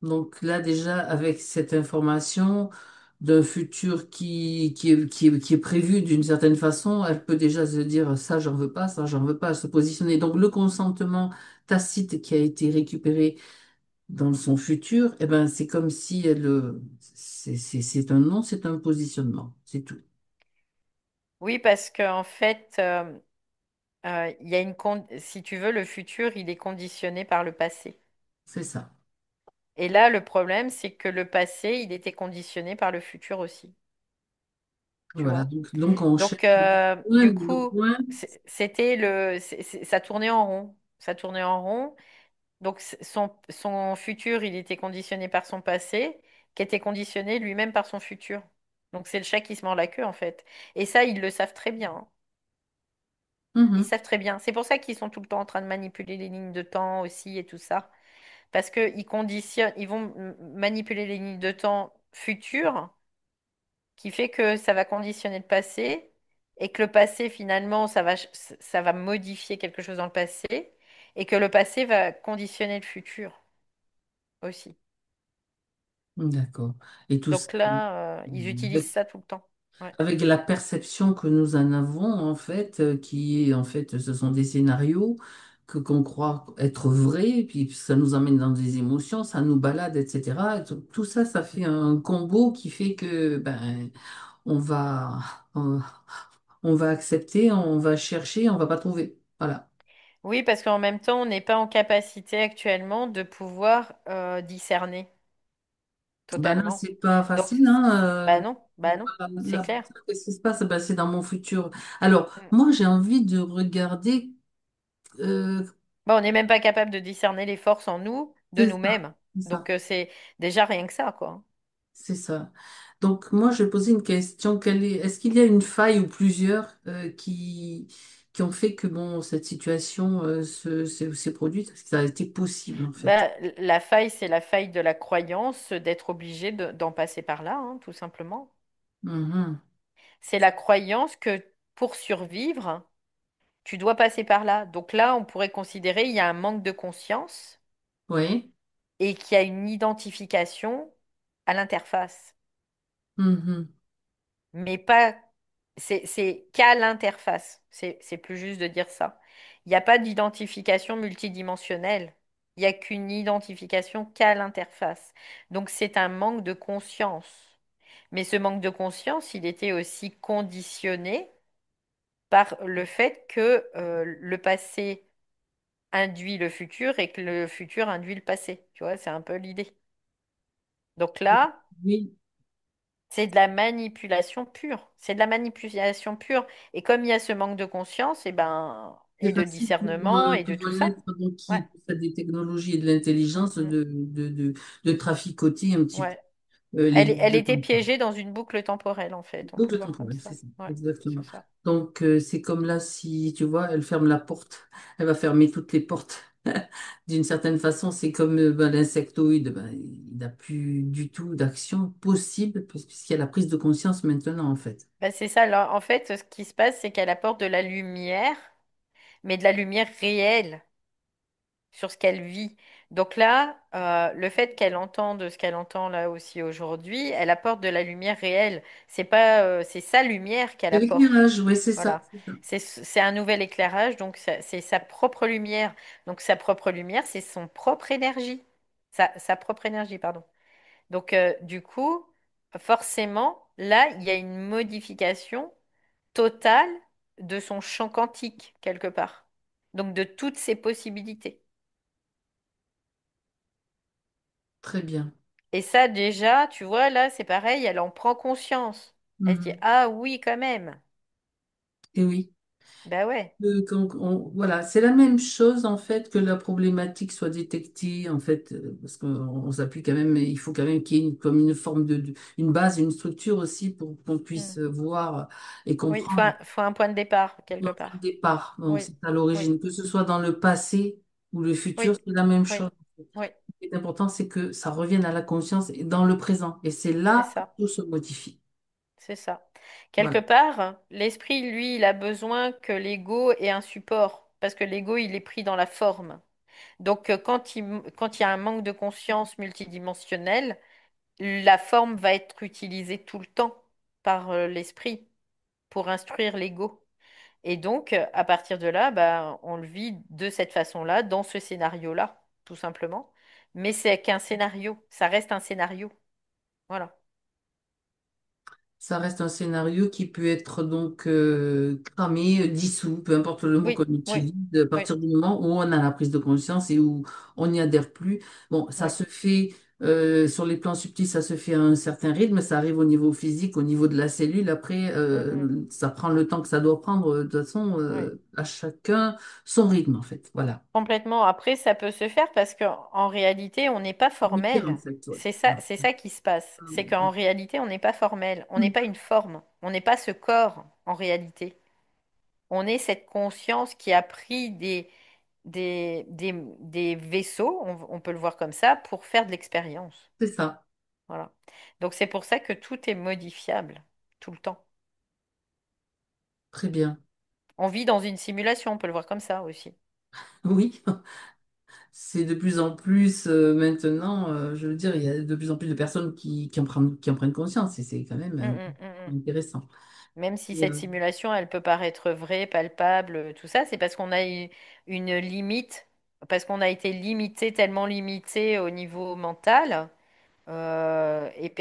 Donc là, déjà, avec cette information d'un futur qui est prévu d'une certaine façon, elle peut déjà se dire ça, j'en veux pas, ça, j'en veux pas, se positionner. Donc le consentement tacite qui a été récupéré dans son futur, eh ben, c'est comme si elle, c'est un non, c'est un positionnement, c'est tout. Oui, parce qu'en fait, il y a si tu veux, le futur, il est conditionné par le passé. C'est ça. Et là, le problème, c'est que le passé, il était conditionné par le futur aussi. Tu Voilà. vois? Donc on cherche Donc, loin du de coup, loin. ça tournait en rond. Ça tournait en rond. Donc, son futur, il était conditionné par son passé, qui était conditionné lui-même par son futur. Donc, c'est le chat qui se mord la queue, en fait. Et ça, ils le savent très bien, hein. Ils Mhm. savent très bien. C'est pour ça qu'ils sont tout le temps en train de manipuler les lignes de temps aussi et tout ça. Parce qu'ils conditionnent, ils vont manipuler les lignes de temps futures, qui fait que ça va conditionner le passé, et que le passé, finalement, ça va modifier quelque chose dans le passé, et que le passé va conditionner le futur aussi. D'accord. Et tout ça, Donc là, ils utilisent ça tout le temps. Ouais. avec la perception que nous en avons, en fait, qui est, en fait, ce sont des scénarios qu'on croit être vrais, puis ça nous emmène dans des émotions, ça nous balade, etc. Et tout ça, ça fait un combo qui fait que, ben, on va, on, on va accepter, on va chercher, on va pas trouver. Voilà. Oui, parce qu'en même temps, on n'est pas en capacité actuellement de pouvoir discerner Ben là, totalement. c'est pas Donc, facile, hein. bah non, c'est Là, clair. qu'est-ce qui se passe? Ben, c'est dans mon futur. Alors, Mm. moi, j'ai envie de regarder. Bah, on n'est même pas capable de discerner les forces en nous, de C'est ça, nous-mêmes. c'est Donc, ça, c'est déjà rien que ça, quoi. c'est ça. Donc, moi, je vais poser une question. Est-ce qu'il y a une faille ou plusieurs qui ont fait que bon, cette situation s'est produite? Est-ce que ça a été possible, en fait? Bah, la faille, c'est la faille de la croyance d'être obligé d'en passer par là, hein, tout simplement. Mhm. C'est la croyance que pour survivre, tu dois passer par là. Donc là, on pourrait considérer il y a un manque de conscience Oui. et qu'il y a une identification à l'interface. Mhm. Mais pas, c'est qu'à l'interface. C'est plus juste de dire ça. Il n'y a pas d'identification multidimensionnelle. Il n'y a qu'une identification qu'à l'interface. Donc c'est un manque de conscience. Mais ce manque de conscience, il était aussi conditionné par le fait que le passé induit le futur et que le futur induit le passé. Tu vois, c'est un peu l'idée. Donc là, Oui. c'est de la manipulation pure. C'est de la manipulation pure. Et comme il y a ce manque de conscience, et ben, C'est et de facile discernement et de pour tout un ça. être donc, Ouais. qui possède des technologies et de l'intelligence Mm. de traficoter un petit peu Ouais. les lignes Elle de était temps. piégée dans une boucle temporelle, en fait. On peut Boucle voir comme temporelle, c'est ça. ça, Ouais, c'est exactement. ça. Donc, c'est comme là, si tu vois, elle ferme la porte, elle va fermer toutes les portes. D'une certaine façon, c'est comme ben, l'insectoïde, ben, il n'a plus du tout d'action possible puisqu'il y a la prise de conscience maintenant, en fait. Bah, c'est ça. Là, en fait, ce qui se passe, c'est qu'elle apporte de la lumière, mais de la lumière réelle sur ce qu'elle vit. Donc là, le fait qu'elle entende ce qu'elle entend là aussi aujourd'hui, elle apporte de la lumière réelle. C'est pas, c'est sa lumière qu'elle C'est apporte. l'éclairage, oui, c'est ça, Voilà. c'est ça. C'est un nouvel éclairage, donc c'est sa propre lumière. Donc sa propre lumière, c'est son propre énergie. Sa propre énergie, pardon. Donc du coup, forcément, là, il y a une modification totale de son champ quantique, quelque part. Donc de toutes ses possibilités. Très bien. Et ça, déjà, tu vois, là, c'est pareil, elle en prend conscience. Elle se dit, Mhm. ah oui, quand même. Et oui. Ben ouais. Voilà, c'est la même chose en fait que la problématique soit détectée en fait, parce qu'on s'appuie quand même, il faut quand même qu'il y ait comme une forme une base, une structure aussi pour qu'on Hmm. puisse voir et Oui, comprendre faut un point de départ, quelque notre point de part. départ. Donc Oui, c'est à oui, l'origine, que ce soit dans le passé ou le futur, oui, c'est la même oui, chose. oui, Ce qui est important, c'est que ça revienne à la conscience et dans le présent. Et c'est c'est là que ça. tout se modifie. C'est ça. Quelque Voilà, part, l'esprit, lui, il a besoin que l'ego ait un support, parce que l'ego, il est pris dans la forme. Donc, quand il y a un manque de conscience multidimensionnelle, la forme va être utilisée tout le temps par l'esprit pour instruire l'ego. Et donc, à partir de là, bah, on le vit de cette façon-là, dans ce scénario-là, tout simplement. Mais c'est qu'un scénario, ça reste un scénario. Voilà. ça reste un scénario qui peut être donc cramé, dissous, peu importe le mot Oui, qu'on oui, utilise, à oui, partir du moment où on a la prise de conscience et où on n'y adhère plus. Bon, ça oui. se fait sur les plans subtils, ça se fait à un certain rythme, ça arrive au niveau physique, au niveau de la cellule. Après, Mm, mm, ça prend le temps que ça doit prendre. De toute façon, oui. à chacun son rythme, en fait. Voilà. Complètement. Après, ça peut se faire parce qu'en réalité, on n'est pas Communiquer, en formel. fait, ouais. C'est ça qui se passe. C'est qu'en réalité, on n'est pas formel. On n'est Mm. pas une forme. On n'est pas ce corps, en réalité. On est cette conscience qui a pris des vaisseaux, on peut le voir comme ça, pour faire de l'expérience. C'est ça. Voilà. Donc c'est pour ça que tout est modifiable, tout le temps. Très bien. On vit dans une simulation, on peut le voir comme ça aussi. Oui. C'est de plus en plus maintenant, je veux dire, il y a de plus en plus de personnes qui en prennent conscience et c'est quand même Mm, mm, mm, mm. intéressant. Même si Et, cette simulation, elle peut paraître vraie, palpable, tout ça, c'est parce qu'on a eu une limite, parce qu'on a été limité, tellement limité au niveau mental et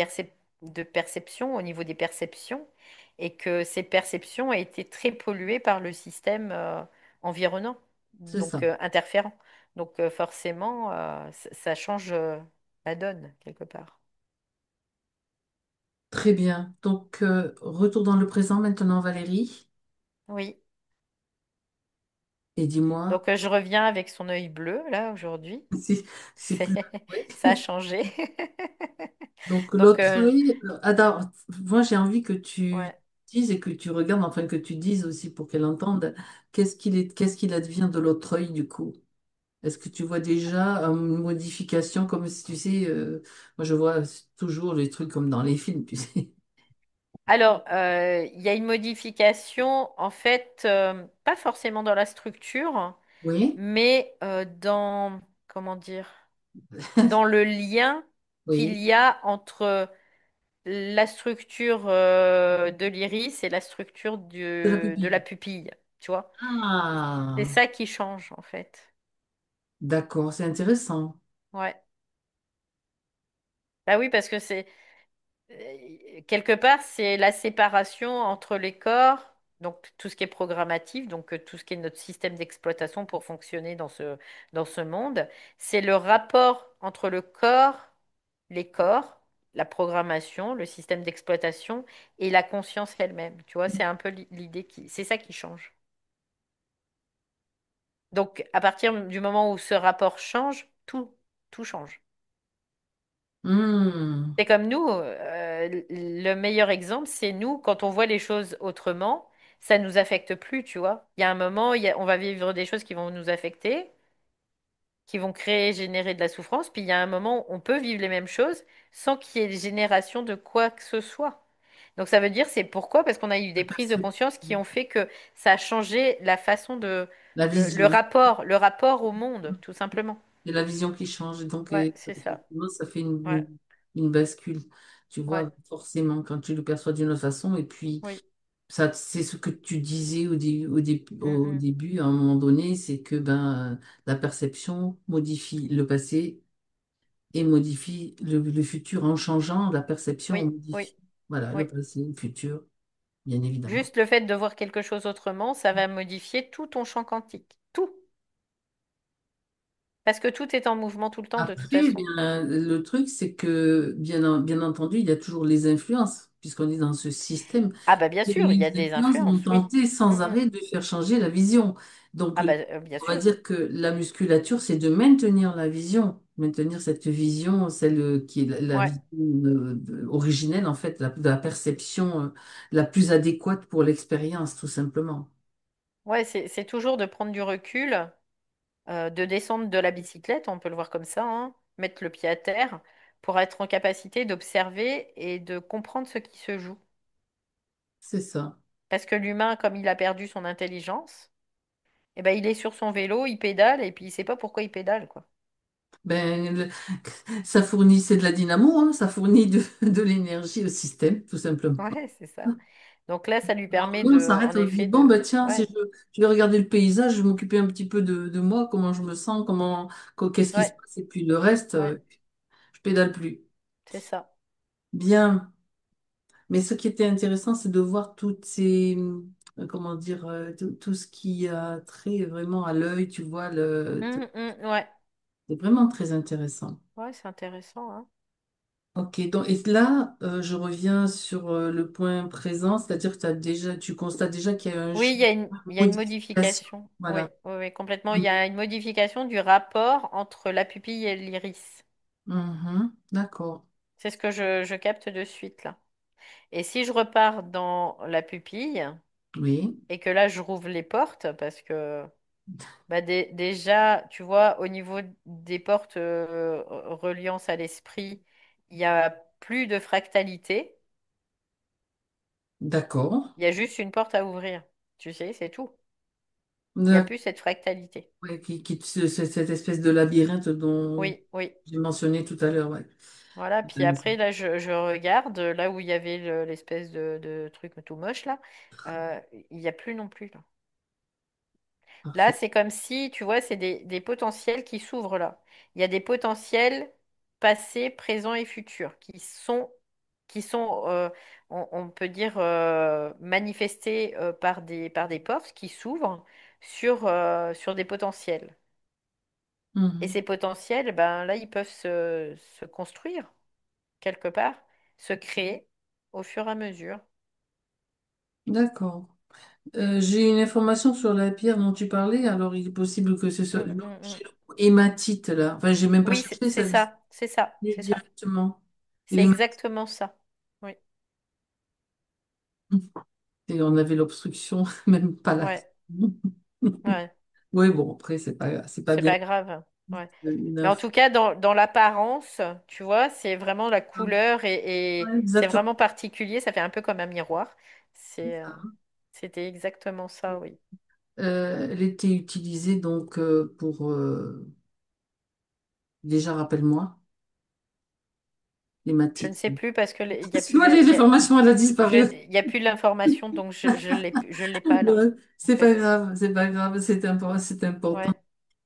de perception, au niveau des perceptions, et que ces perceptions ont été très polluées par le système environnant, c'est donc ça. interférent. Donc forcément, ça change la donne, quelque part. Très bien. Donc, retour dans le présent maintenant, Valérie. Oui. Et dis-moi, Donc je reviens avec son œil bleu, là, aujourd'hui. si c'est C'est, plus... Oui. ça a changé. Donc, Donc, l'autre œil, Ada, moi j'ai envie que tu ouais. dises et que tu regardes, enfin que tu dises aussi pour qu'elle entende, qu'est-ce qu'il advient de l'autre œil du coup? Est-ce que tu vois déjà une modification comme si tu sais, moi je vois toujours les trucs comme dans les films, tu sais. Alors, il y a une modification, en fait, pas forcément dans la structure, Oui, mais comment dire, dans le lien qu'il oui, y a entre la structure de l'iris et la structure de la de la pupille. pupille, tu vois. C'est Ah, ça qui change, en fait. d'accord, c'est intéressant. Ouais. Bah oui, parce que quelque part, c'est la séparation entre les corps, donc tout ce qui est programmatif, donc tout ce qui est notre système d'exploitation pour fonctionner dans ce monde. C'est le rapport entre le corps, les corps, la programmation, le système d'exploitation et la conscience elle-même. Tu vois, c'est un peu l'idée c'est ça qui change. Donc, à partir du moment où ce rapport change, tout change. Hmm, C'est comme nous, le meilleur exemple, c'est nous, quand on voit les choses autrement, ça nous affecte plus, tu vois. Il y a un moment, on va vivre des choses qui vont nous affecter, qui vont créer, générer de la souffrance, puis il y a un moment où on peut vivre les mêmes choses sans qu'il y ait génération de quoi que ce soit. Donc ça veut dire, c'est pourquoi? Parce qu'on a eu la des prises de perception, conscience qui ont fait que ça a changé la façon la vision. le rapport au monde, tout simplement. C'est la vision qui change. Donc, Ouais, c'est ça. effectivement, ça fait Ouais, une bascule. Tu ouais. vois, forcément, quand tu le perçois d'une autre façon. Et puis, Oui. ça, c'est ce que tu disais Mm, au mm. début, à un moment donné, c'est que ben, la perception modifie le passé et modifie le futur en changeant la perception, on Oui, oui, modifie. Voilà, le oui. passé, le futur, bien évidemment. Juste le fait de voir quelque chose autrement, ça va modifier tout ton champ quantique. Tout. Parce que tout est en mouvement tout le temps de toute Après, façon. bien, le truc, c'est que, bien entendu, il y a toujours les influences, puisqu'on est dans ce système. Ah bah bien Et sûr, il y a les des influences vont influences, oui. tenter Mm, sans mm. arrêt de faire changer la vision. Donc, Ah bah bien on va sûr. dire que la musculature, c'est de maintenir la vision, maintenir cette vision, celle qui est la Ouais. vision originelle, en fait, de la perception la plus adéquate pour l'expérience, tout simplement. Ouais, c'est toujours de prendre du recul, de descendre de la bicyclette, on peut le voir comme ça, hein, mettre le pied à terre, pour être en capacité d'observer et de comprendre ce qui se joue. C'est ça. Parce que l'humain, comme il a perdu son intelligence, eh ben, il est sur son vélo, il pédale, et puis il sait pas pourquoi il pédale, quoi. Ben, ça fournit, c'est de la dynamo, hein, ça fournit de l'énergie au système, tout simplement. Ouais, c'est ça. Donc là, ça lui Alors, permet nous, on de, s'arrête, en on se dit, effet, bon, de... bah, tiens, si Ouais, je vais regarder le paysage, je vais m'occuper un petit peu de moi, comment je me sens, qu'est-ce qui se ouais, passe, et puis le reste, ouais, je pédale plus. c'est ça. Bien, mais ce qui était intéressant, c'est de voir toutes ces, comment dire, tout ce qui a trait vraiment à l'œil, tu vois, Ouais, c'est vraiment très intéressant. ouais, c'est intéressant, hein. Ok, donc, et là, je reviens sur le point présent, c'est-à-dire que tu constates déjà qu'il y a un Oui, changement, il une y a une modification. modification. Oui, Voilà. oui, oui, complètement. Il y a une modification du rapport entre la pupille et l'iris. Mhm, d'accord. C'est ce que je capte de suite, là. Et si je repars dans la pupille, Oui, et que là, je rouvre les portes, parce que bah, déjà, tu vois, au niveau des portes reliance à l'esprit, il n'y a plus de fractalité. d'accord. Il y a juste une porte à ouvrir. Tu sais, c'est tout. Il n'y a D'ac- plus cette fractalité. ouais, cette espèce de labyrinthe dont Oui, oui. j'ai mentionné tout à l'heure, ouais. Voilà. Puis après, là, je regarde, là où il y avait l'espèce de truc tout moche, là, il n'y a plus non plus, là. Là, Parfait. c'est comme si, tu vois, c'est des potentiels qui s'ouvrent là. Il y a des potentiels passés, présents et futurs qui sont, on peut dire, manifestés par des portes qui s'ouvrent sur des potentiels. Et Mhm, ces potentiels, ben là, ils peuvent se construire quelque part, se créer au fur et à mesure. d'accord. J'ai une information sur la pierre dont tu parlais, alors il est possible que ce soit Mm, mm, mm. j'ai le mot hématite là. Enfin, j'ai même pas Oui, cherché, c'est ça ça, c'est ça, dit c'est ça. directement. C'est Hématite. exactement ça. Oui, Et on avait l'obstruction, même pas là. ouais, ouais. Oui, bon, après, c'est pas C'est bien. pas grave. Ouais. Une Mais en info. tout cas, dans l'apparence, tu vois, c'est vraiment la couleur et Ouais, c'est exactement. vraiment particulier. Ça fait un peu comme un miroir. C'était exactement ça, oui. Elle était utilisée donc pour déjà, rappelle-moi, Je ne l'hématite. sais plus parce que il y a Parce plus que moi, l'information, elle a disparu. il y a plus l'information, donc je l'ai pas là, Ouais, en fait. c'est pas grave, c'est important. Ouais.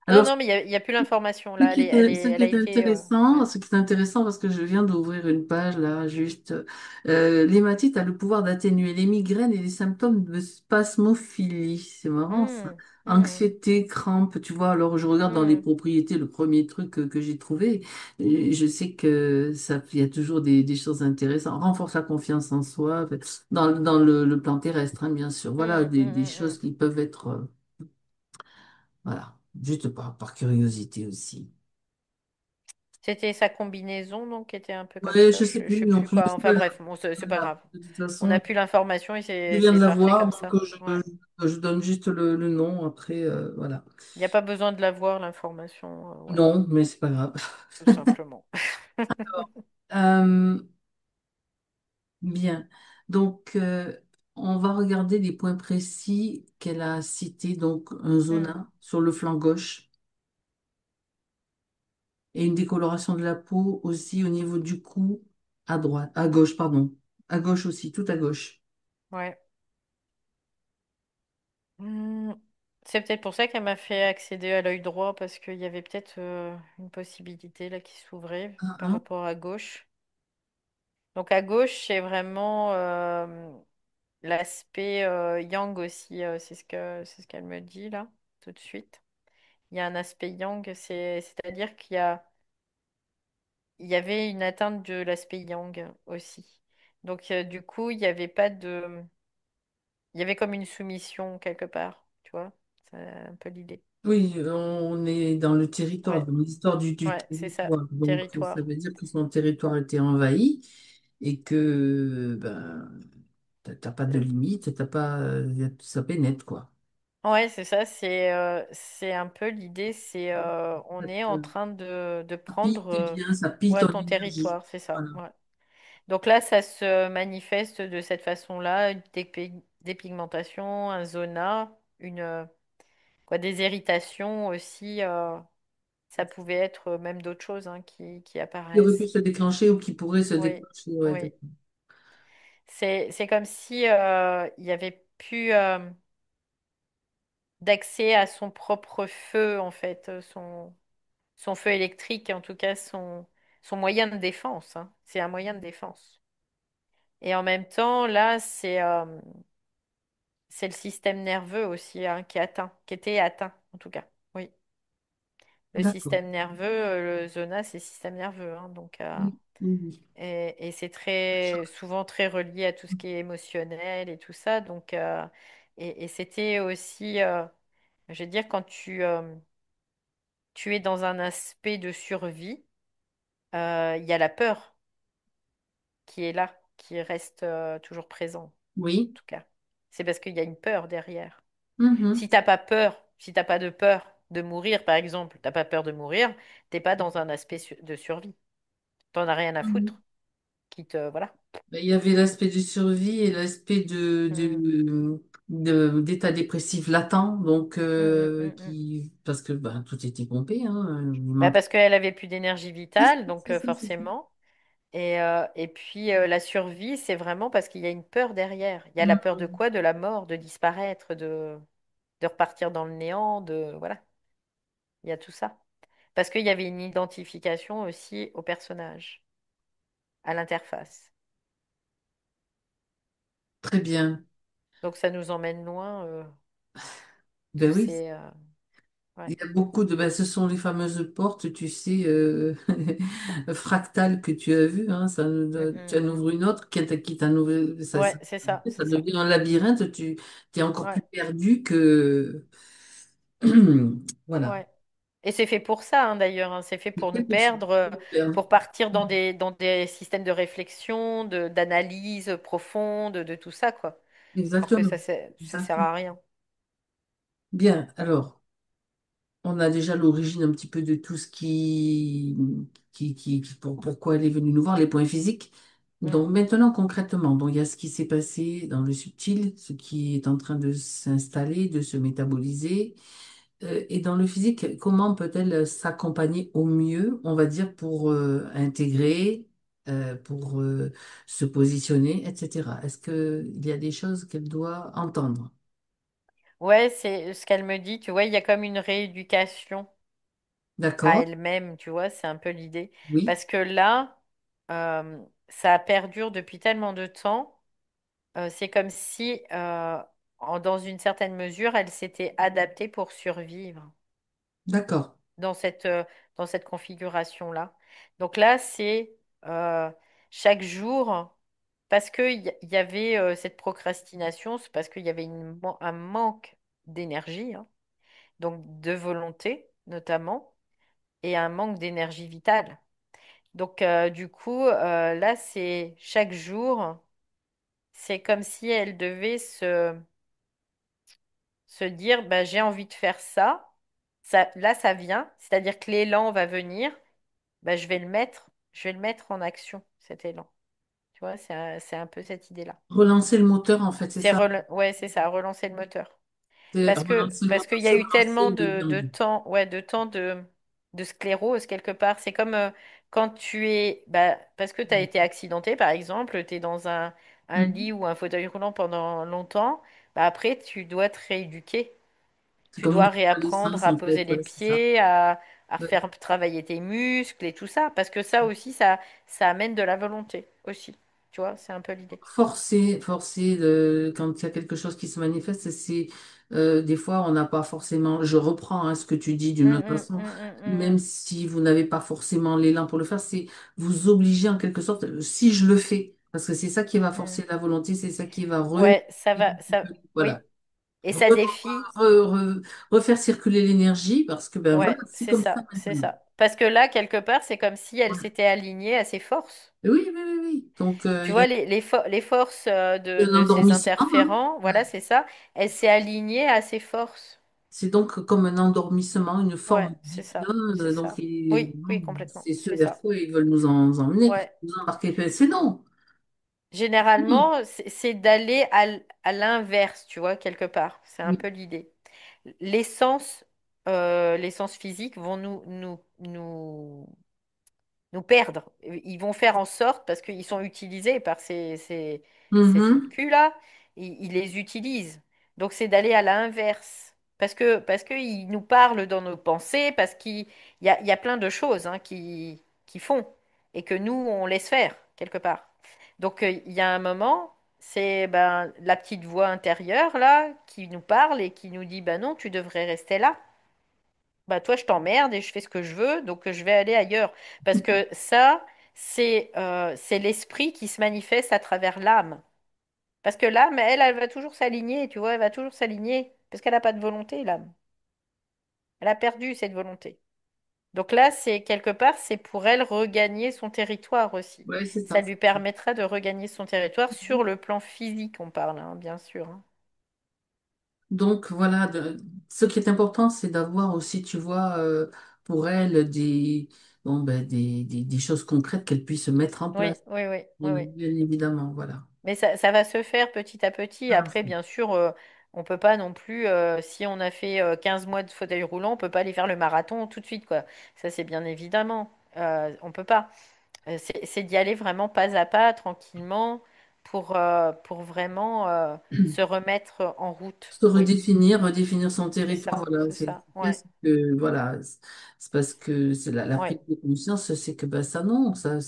Non, Alors, non, mais il y a plus l'information là. Ce qui Elle a est été. intéressant, Ouais. ce qui est intéressant parce que je viens d'ouvrir une page là, juste, l'hématite a le pouvoir d'atténuer les migraines et les symptômes de spasmophilie. C'est marrant ça. Hmm, hmm, Anxiété, crampes, tu vois. Alors je regarde dans les hmm. propriétés, le premier truc que j'ai trouvé, et je sais que ça, il y a toujours des choses intéressantes. Renforce la confiance en soi, dans le plan terrestre, hein, bien sûr. Voilà, Hmm, hmm, des hmm, hmm. choses qui peuvent être, voilà, juste par curiosité aussi. C'était sa combinaison, donc, qui était un peu comme Ouais, ça. je sais Je plus sais non plus plus. quoi. Enfin bref, bon, c'est pas Voilà. grave. De toute On n'a façon, plus l'information et je viens de c'est la parfait voir, comme donc ça. Ouais. je donne juste le nom. Après, voilà. Il n'y a pas besoin de l'avoir, l'information. Ouais, Non, mais c'est pas grave. tout simplement. Euh, bien. Donc, on va regarder les points précis qu'elle a cités. Donc, un Hmm, zona sur le flanc gauche et une décoloration de la peau aussi au niveau du cou à droite, à gauche, pardon. À gauche aussi, tout à gauche. ouais. Hmm. C'est peut-être pour ça qu'elle m'a fait accéder à l'œil droit, parce qu'il y avait peut-être une possibilité là qui s'ouvrait Ah, par ah. rapport à gauche. Donc à gauche, c'est vraiment l'aspect yang aussi, c'est ce qu'elle me dit là, tout de suite. Il y a un aspect yang, c'est-à-dire il y avait une atteinte de l'aspect yang aussi. Donc du coup, il n'y avait pas de, il y avait comme une soumission quelque part, tu vois. C'est un peu l'idée. Oui, on est dans le territoire, Ouais, dans l'histoire du ouais, c'est ça, territoire. Donc, ça territoire. veut dire que son territoire était envahi et que ben, t'as pas de limite, t'as pas, ça pénètre, quoi. Ouais, c'est ça, c'est un peu l'idée, on Ça, est en train de ça pille prendre tes biens, ça pille ouais, ton ton énergie. territoire, c'est ça. Voilà. Ouais. Donc là, ça se manifeste de cette façon-là, une dépigmentation, un zona, quoi, des irritations aussi. Ça pouvait être même d'autres choses hein, qui Qui aurait pu apparaissent. se déclencher ou qui pourrait se Oui, déclencher. Ouais, oui. C'est comme si il y avait plus d'accès à son propre feu, en fait, son feu électrique, en tout cas son moyen de défense. Hein. C'est un moyen de défense. Et en même temps, là, c'est le système nerveux aussi hein, qui est atteint, qui était atteint, en tout cas. Oui. Le d'accord. système nerveux, le zona, c'est le système nerveux. Hein, donc, Oui, oui, oui. et c'est très souvent très relié à tout ce qui est émotionnel et tout ça. Donc, et c'était aussi, je veux dire, quand tu es dans un aspect de survie, il y a la peur qui est là, qui reste toujours présent, en Oui. tout cas. C'est parce qu'il y a une peur derrière. Mhm. Si t'as pas peur, si t'as pas de peur de mourir, par exemple, t'as pas peur de mourir, t'es pas dans un aspect de survie. T'en as rien à Mhm. foutre. Qui te, voilà. Ben, il y avait l'aspect de survie et l'aspect Mm, d'état dépressif latent, donc mm, mm, mm. parce que ben, tout était pompé, hein, il Bah manque. parce qu'elle avait plus d'énergie C'est ça, vitale, donc c'est ça, c'est ça. forcément. Et puis la survie, c'est vraiment parce qu'il y a une peur derrière. Il y a la peur de Mhm. quoi? De la mort, de disparaître, de repartir dans le néant, de voilà. Il y a tout ça. Parce qu'il y avait une identification aussi au personnage, à l'interface. Très bien. Donc ça nous emmène loin, Ben tous oui, ces... il ouais. y a beaucoup de. Ben, ce sont les fameuses portes, tu sais, fractales que tu as vues. Hein, Mm, tu en mm, mm. ouvres une autre qui t'en ouvre. Ouais, c'est ça, Ça c'est ça. devient un labyrinthe. Tu es encore plus Ouais, perdu que. Voilà. ouais. Et c'est fait pour ça, hein, d'ailleurs. Hein. C'est fait pour nous C'est pour ça. perdre, Super. pour partir dans des systèmes de réflexion, d'analyse profonde, de tout ça, quoi. Alors que Exactement. ça sert Exactement. à rien. Bien, alors, on a déjà l'origine un petit peu de tout ce pourquoi elle est venue nous voir, les points physiques. Mm. Donc maintenant, concrètement, donc, il y a ce qui s'est passé dans le subtil, ce qui est en train de s'installer, de se métaboliser. Et dans le physique, comment peut-elle s'accompagner au mieux, on va dire, pour intégrer, pour se positionner, etc. Est-ce qu'il y a des choses qu'elle doit entendre? Ouais, c'est ce qu'elle me dit. Tu vois, il y a comme une rééducation à D'accord? elle-même, tu vois, c'est un peu l'idée. Oui, Parce que là, ça perdure depuis tellement de temps. C'est comme si, dans une certaine mesure, elle s'était adaptée pour survivre d'accord. dans dans cette configuration-là. Donc là, c'est euh, chaque jour, parce qu'il y avait cette procrastination, c'est parce qu'il y avait un manque d'énergie, hein, donc de volonté notamment, et un manque d'énergie vitale. Donc du coup, là, c'est chaque jour, c'est comme si elle devait se dire, bah, j'ai envie de faire ça. Là, ça vient, c'est-à-dire que l'élan va venir, bah, je vais le mettre en action, cet élan. Tu vois, c'est un peu cette idée-là. Relancer le moteur, en fait, c'est ça. Ouais, c'est ça, relancer le moteur. C'est relancer le Parce moteur, qu'il y a c'est eu relancer tellement le de tendu. temps, ouais, de sclérose quelque part. C'est comme quand tu es, bah, parce que tu as été accidenté, par exemple, tu es dans un Mhm. lit ou un fauteuil roulant pendant longtemps, bah, après, tu dois te rééduquer. C'est Tu comme une dois réapprendre reconnaissance, à en poser fait. les Ouais, c'est ça. pieds, à Ouais. faire travailler tes muscles et tout ça. Parce que ça aussi, ça amène de la volonté aussi. Tu vois, c'est un peu l'idée. Forcer quand il y a quelque chose qui se manifeste, c'est des fois on n'a pas forcément. Je reprends hein, ce que tu dis d'une Hum, autre hum, façon, hum, hum, hum, même hum. si vous n'avez pas forcément l'élan pour le faire, c'est vous obliger en quelque sorte. Si je le fais, parce que c'est ça qui va Hum. forcer la volonté, c'est ça qui va Ouais, ça va, voilà, oui. Et ça Re- défie. refaire circuler l'énergie, parce que ben voilà, Ouais, c'est comme ça c'est maintenant. ça. Parce que là, quelque part, c'est comme si elle Voilà. s'était alignée à ses forces. Oui, oui, oui, oui. Donc Tu il y a vois, les forces un de ces endormissement, hein. interférents, voilà, c'est ça. Elle s'est alignée à ses forces. C'est donc comme un endormissement, une forme Ouais, de c'est ça, déclin. c'est Donc, ça. Oui, oui, complètement, c'est ce c'est vers ça. quoi ils veulent nous emmener, Ouais. nous embarquer. Ben, c'est non. Oui. Généralement, c'est d'aller à l'inverse, tu vois, quelque part. C'est un Oui. peu l'idée. L'essence, l'essence physique vont nous perdre. Ils vont faire en sorte, parce qu'ils sont utilisés par ces trous de Mhm. cul-là, ils les utilisent. Donc c'est d'aller à l'inverse. Parce qu'ils nous parlent dans nos pensées, parce il y a plein de choses hein, qui font, et que nous, on laisse faire, quelque part. Donc il y a un moment, c'est ben, la petite voix intérieure, là, qui nous parle et qui nous dit, ben non, tu devrais rester là. Bah toi je t'emmerde et je fais ce que je veux, donc je vais aller ailleurs. Parce que ça, c'est l'esprit qui se manifeste à travers l'âme. Parce que l'âme, elle va toujours s'aligner, tu vois, elle va toujours s'aligner. Parce qu'elle n'a pas de volonté, l'âme. Elle a perdu cette volonté. Donc là, c'est quelque part, c'est pour elle regagner son territoire aussi. Ouais, c'est Ça ça. lui permettra de regagner son territoire sur le plan physique, on parle, hein, bien sûr. Hein. Donc, voilà, ce qui est important, c'est d'avoir aussi, tu vois, pour elle, bon, ben, des choses concrètes qu'elle puisse mettre en Oui, place. oui, oui, oui, Bien, oui. bien évidemment, voilà. Mais ça va se faire petit à petit. Ah, Après, bien sûr, on peut pas non plus, si on a fait 15 mois de fauteuil roulant, on peut pas aller faire le marathon tout de suite, quoi. Ça, c'est bien évidemment. On peut pas. C'est d'y aller vraiment pas à pas, tranquillement, pour vraiment se remettre en route. Se Oui, redéfinir son territoire, voilà, c'est ça. c'est Ouais, que, voilà, c'est parce que c'est la prise ouais, de conscience, c'est que, ben, ça, non, c'est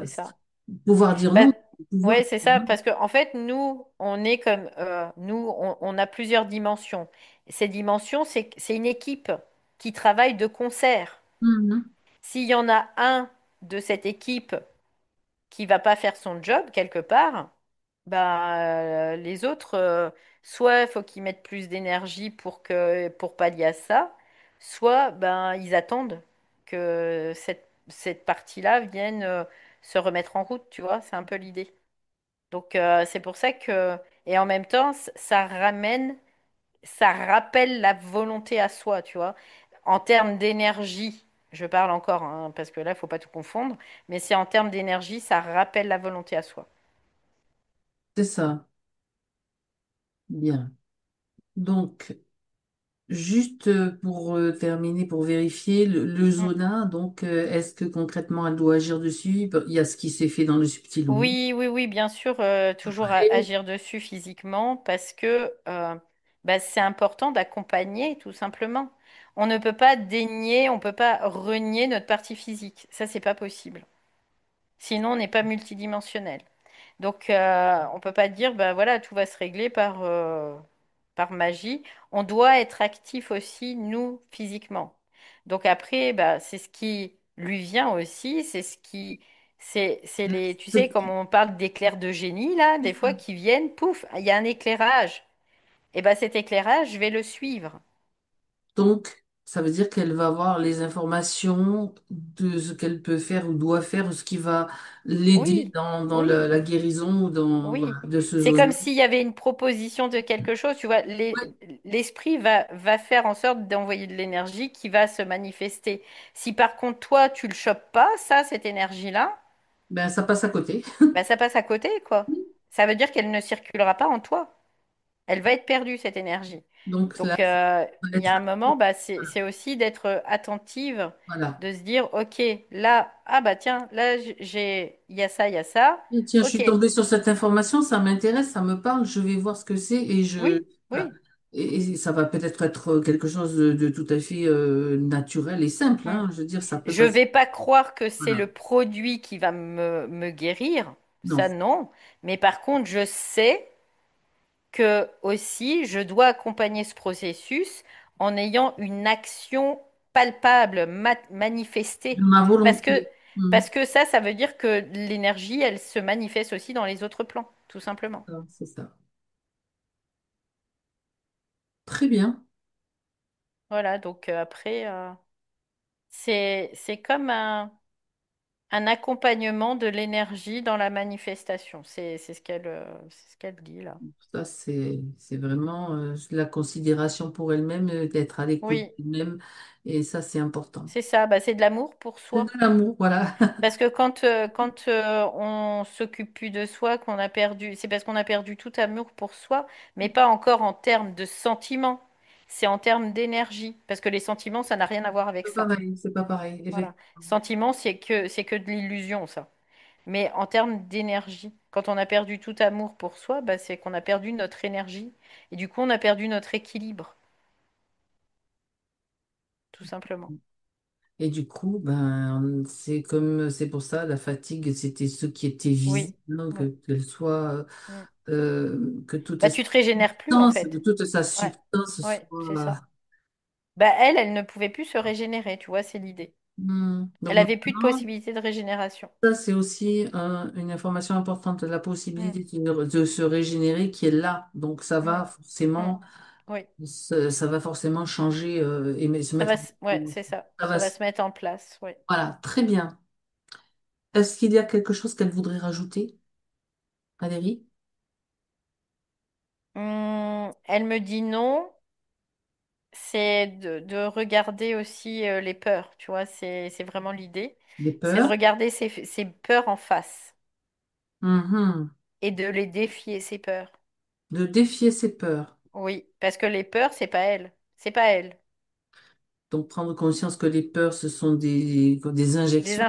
ça. pouvoir dire Bah, non, pouvoir ouais, c'est dire ça, non. parce que en fait, nous, on est comme nous, on a plusieurs dimensions. Ces dimensions, c'est une équipe qui travaille de concert. Mhm. S'il y en a un de cette équipe qui va pas faire son job quelque part, bah les autres, soit il faut qu'ils mettent plus d'énergie pour pallier à ça, soit ben ils attendent que cette partie-là vienne se remettre en route, tu vois, c'est un peu l'idée. Donc c'est pour ça que et en même temps ça ramène ça rappelle la volonté à soi, tu vois. En termes d'énergie, je parle encore hein, parce que là il faut pas tout confondre, mais c'est en termes d'énergie, ça rappelle la volonté à soi. C'est ça, bien. Donc, juste pour terminer, pour vérifier, le Mm. zona, donc, est-ce que concrètement elle doit agir dessus? Il y a ce qui s'est fait dans le subtil, oui. Oui, oui, oui, bien sûr, toujours Après, agir dessus physiquement parce que bah, c'est important d'accompagner tout simplement. On ne peut pas dénier, on peut pas renier notre partie physique. Ça, c'est pas possible. Sinon, on n'est pas multidimensionnel. Donc, on peut pas dire, bah voilà, tout va se régler par magie. On doit être actif aussi, nous, physiquement. Donc après, bah, c'est ce qui lui vient aussi, c'est les, tu ce sais, comme qui- on parle d'éclairs de génie, là, des fois qui viennent, pouf, il y a un éclairage. Et ben cet éclairage, je vais le suivre. Donc, ça veut dire qu'elle va avoir les informations de ce qu'elle peut faire ou doit faire, ou ce qui va l'aider Oui, dans oui. la guérison ou dans, Oui, voilà, de ce c'est comme zone. s'il y avait une proposition de quelque chose, tu vois, l'esprit va faire en sorte d'envoyer de l'énergie qui va se manifester. Si par contre toi, tu le chopes pas, ça, cette énergie-là, Ben, ça passe à côté. bah, ça passe à côté, quoi. Ça veut dire qu'elle ne circulera pas en toi. Elle va être perdue, cette énergie. Donc là, Donc, ça va il y a être, un moment, bah, c'est aussi d'être attentive, voilà. de se dire, OK, là, ah bah tiens, là, il y a ça. Et tiens, je OK, suis tombée sur cette information, ça m'intéresse, ça me parle, je vais voir ce que c'est et oui, voilà. oui. et ça va peut-être être quelque chose de tout à fait naturel et simple, Hmm. hein. Je veux dire, ça peut Je passer. vais pas croire que c'est Voilà. le produit qui va me guérir, Non, ça non. Mais par contre, je sais que aussi, je dois accompagner ce processus en ayant une action palpable, manifestée. ma Parce que, volonté. Hmm. parce que ça veut dire que l'énergie, elle se manifeste aussi dans les autres plans, tout simplement. Ah, c'est ça. Très bien. Voilà, donc après, c'est comme un accompagnement de l'énergie dans la manifestation. C'est ce qu'elle dit là. Ça, c'est vraiment la considération pour elle-même, d'être à l'écoute Oui, d'elle-même. Et ça, c'est important. c'est ça, bah, c'est de l'amour pour C'est de soi. l'amour, voilà. Parce que quand on s'occupe plus de soi, qu'on a perdu, c'est parce qu'on a perdu tout amour pour soi, mais pas encore en termes de sentiments, c'est en termes d'énergie. Parce que les sentiments, ça n'a rien à voir avec C'est ça. pas pareil, c'est pas pareil, Voilà. effectivement. Sentiments, c'est que de l'illusion, ça. Mais en termes d'énergie, quand on a perdu tout amour pour soi, bah, c'est qu'on a perdu notre énergie. Et du coup, on a perdu notre équilibre, tout simplement. Et du coup, ben, c'est pour ça, la fatigue, c'était ce qui était Oui. visible, hein, Oui. qu'elle soit, Mm. que toute Bah, sa tu te régénères plus, en substance, que fait. toute sa Ouais. substance Ouais, c'est soit. ça. Bah, elle ne pouvait plus se régénérer, tu vois, c'est l'idée. Donc Elle avait plus de maintenant, possibilité de régénération. ça, c'est aussi une information importante, la Mm, possibilité de se régénérer qui est là. Donc mm, mm. Oui, ça va forcément changer et se ça va, mettre ouais, en c'est ça. ça va, Ça va se mettre en place, oui. voilà, très bien. Est-ce qu'il y a quelque chose qu'elle voudrait rajouter, Valérie? Elle me dit non, c'est de regarder aussi les peurs, tu vois, c'est vraiment l'idée. Des C'est de peurs? regarder ses peurs en face Mhm. et de les défier, ces peurs. De défier ses peurs. Oui, parce que les peurs, c'est pas elle. C'est pas elle. Donc prendre conscience que les peurs, ce sont des injections,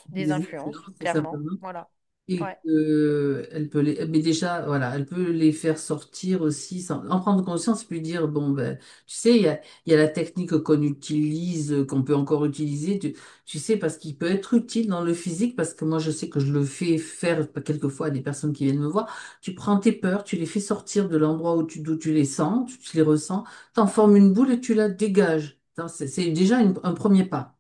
Des des influences, influences, tout clairement. simplement. Voilà. Et Ouais. que elle peut mais déjà, voilà, elle peut les faire sortir aussi, en prendre conscience, puis dire, bon, ben, tu sais, il y a la technique qu'on utilise, qu'on peut encore utiliser, tu sais, parce qu'il peut être utile dans le physique, parce que moi, je sais que je le fais faire quelquefois à des personnes qui viennent me voir. Tu prends tes peurs, tu les fais sortir de l'endroit d'où tu les sens, tu les ressens, t'en formes une boule et tu la dégages. C'est déjà un premier pas.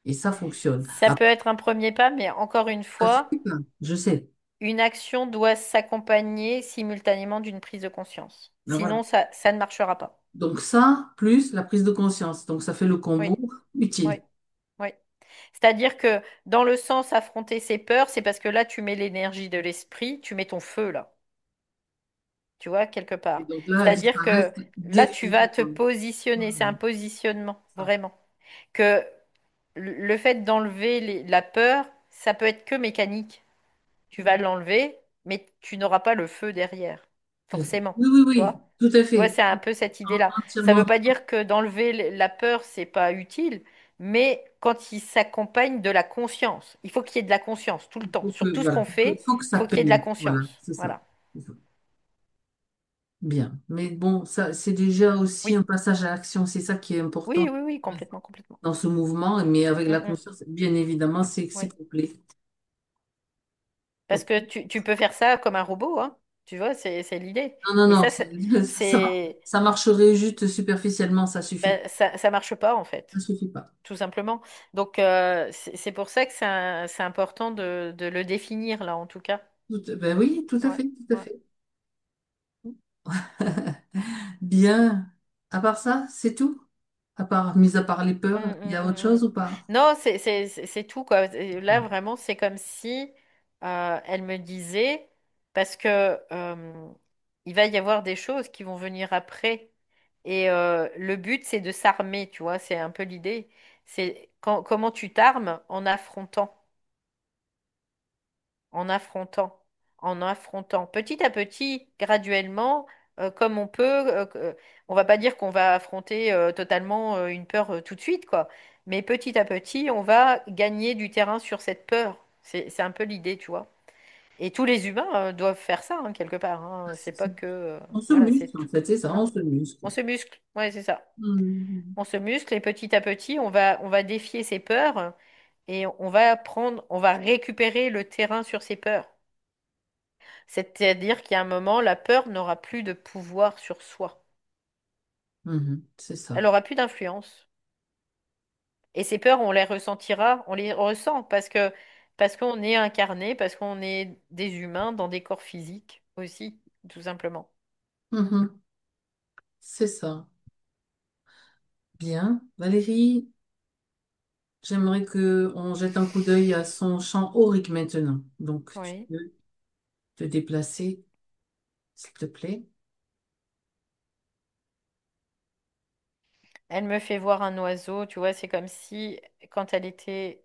Et ça fonctionne. Ça Après, peut être un premier pas, mais encore une ça fois, suffit pas, je sais. une action doit s'accompagner simultanément d'une prise de conscience. Ben voilà. Sinon, ça ne marchera pas. Donc ça, plus la prise de conscience. Donc ça fait le Oui, combo oui, utile. oui. C'est-à-dire que dans le sens affronter ses peurs, c'est parce que là, tu mets l'énergie de l'esprit, tu mets ton feu là, tu vois, quelque Et part. donc là, C'est-à-dire ça que reste là, tu vas te définitivement. positionner, c'est un Voilà, positionnement, ça. vraiment. Que le fait d'enlever la peur, ça peut être que mécanique. Tu vas l'enlever, mais tu n'auras pas le feu derrière, forcément. Oui, oui, Tu oui, vois? tout à Tu vois, fait. c'est un peu cette idée-là. Ça ne Entièrement. veut pas dire que d'enlever la peur, c'est pas utile, mais quand il s'accompagne de la conscience, il faut qu'il y ait de la conscience tout le Il temps. faut que, Sur tout ce voilà, qu'on fait, il faut que il ça faut qu'il y ait de la paye. Voilà, conscience. c'est ça. Voilà. C'est ça. Bien. Mais bon, ça, c'est déjà aussi un Oui, passage à l'action. C'est ça qui est oui, important oui, oui, complètement, complètement. dans ce mouvement. Mais avec Mm, la mm, conscience, bien évidemment, c'est oui. complet. Parce que tu peux faire ça comme un robot, hein. Tu vois, c'est l'idée. Non, non, Mais non, ça, ça, c'est, ça marcherait juste superficiellement, ça suffit. ben, ça marche pas, en Ça fait. suffit pas. Tout simplement. Donc, c'est pour ça que c'est important de le définir, là, en tout cas. Ben oui, tout à Ouais, fait, tout à ouais. fait. Bien. À part ça, c'est tout? Mis à part les Mm, peurs, il y a autre mm, mm, mm. chose ou pas? Non, c'est tout, quoi. Et là, vraiment, c'est comme si elle me disait, parce que il va y avoir des choses qui vont venir après. Et le but, c'est de s'armer, tu vois, c'est un peu l'idée. C'est comment tu t'armes en affrontant. En affrontant, en affrontant, petit à petit, graduellement, comme on peut. On va pas dire qu'on va affronter totalement une peur tout de suite, quoi. Mais petit à petit, on va gagner du terrain sur cette peur. C'est un peu l'idée, tu vois. Et tous les humains doivent faire ça, hein, quelque part, hein. C'est C'est pas ça. que... On se voilà, muscle, en fait, c'est ça, on voilà. se muscle. On se muscle, ouais, c'est ça. Mhm. On se muscle et petit à petit, on va défier ses peurs et on va récupérer le terrain sur ses peurs. C'est-à-dire qu'il y a un moment, la peur n'aura plus de pouvoir sur soi. Mhm. C'est Elle ça. aura plus d'influence. Et ces peurs, on les ressentira, on les ressent parce qu'on est incarné, parce qu'on est des humains dans des corps physiques aussi, tout simplement. Mhm. C'est ça. Bien. Valérie, j'aimerais que on jette un coup d'œil à son champ aurique maintenant. Donc, tu Oui. peux te déplacer, s'il te plaît. Elle me fait voir un oiseau, tu vois, c'est comme si quand elle était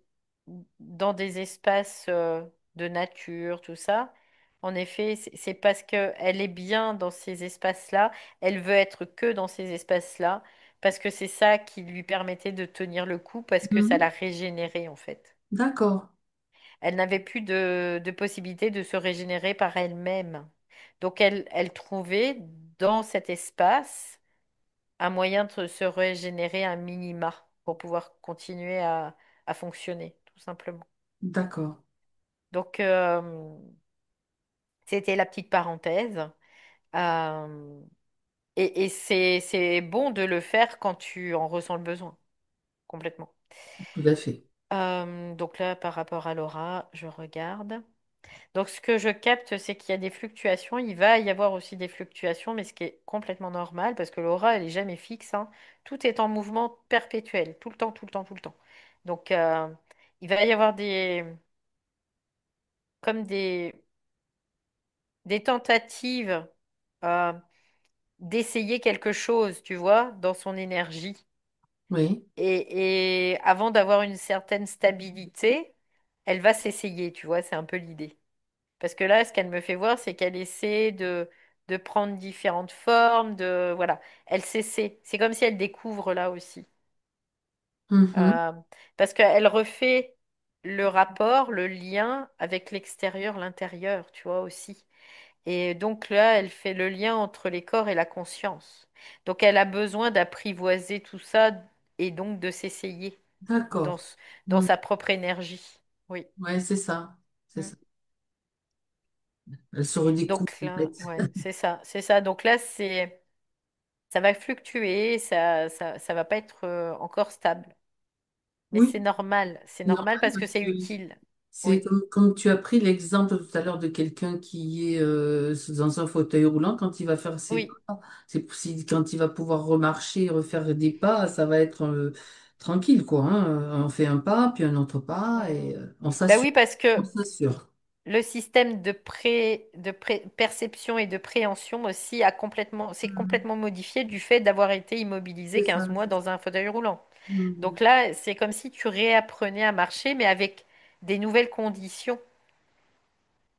dans des espaces de nature, tout ça, en effet, c'est parce que elle est bien dans ces espaces-là, elle veut être que dans ces espaces-là, parce que c'est ça qui lui permettait de tenir le coup, parce que ça l'a Mhm. régénérée en fait. D'accord. Elle n'avait plus de possibilité de se régénérer par elle-même. Donc elle trouvait dans cet espace un moyen de se régénérer un minima pour pouvoir continuer à fonctionner, tout simplement. D'accord. Donc, c'était la petite parenthèse. Euh, et c'est bon de le faire quand tu en ressens le besoin, complètement. Tout à fait. Donc là, par rapport à Laura, je regarde. Donc, ce que je capte, c'est qu'il y a des fluctuations. Il va y avoir aussi des fluctuations, mais ce qui est complètement normal, parce que l'aura, elle est jamais fixe, hein. Tout est en mouvement perpétuel, tout le temps, tout le temps, tout le temps. Donc, il va y avoir comme des tentatives euh, d'essayer quelque chose, tu vois, dans son énergie. Oui. Et avant d'avoir une certaine stabilité, elle va s'essayer, tu vois, c'est un peu l'idée. Parce que là, ce qu'elle me fait voir, c'est qu'elle essaie de prendre différentes formes, de voilà. Elle s'essaie. C'est comme si elle découvre là aussi. Mhm. Euh, Parce qu'elle refait le rapport, le lien avec l'extérieur, l'intérieur, tu vois aussi. Et donc là, elle fait le lien entre les corps et la conscience. Donc elle a besoin d'apprivoiser tout ça et donc de s'essayer dans, D'accord. dans Mhm. sa propre énergie. Oui. Ouais, c'est ça. C'est Mm. ça. Elle se redécouvre, Donc en là, fait. ouais, c'est ça, c'est ça. Donc là, ça va fluctuer, ça va pas être encore stable. Mais Oui, c'est c'est normal normal parce que parce c'est que utile. c'est Oui, comme tu as pris l'exemple tout à l'heure de quelqu'un qui est dans un fauteuil roulant, quand il va faire ses oui. pas, quand il va pouvoir remarcher, refaire des pas, ça va être tranquille, quoi, hein. On fait un pas, puis un autre pas, et Mhm. on Bah s'assure. oui, parce On que s'assure. le système perception et de préhension aussi s'est Mhm. complètement modifié du fait d'avoir été immobilisé C'est 15 ça, mois c'est ça. dans un fauteuil roulant. Donc Mhm. là, c'est comme si tu réapprenais à marcher, mais avec des nouvelles conditions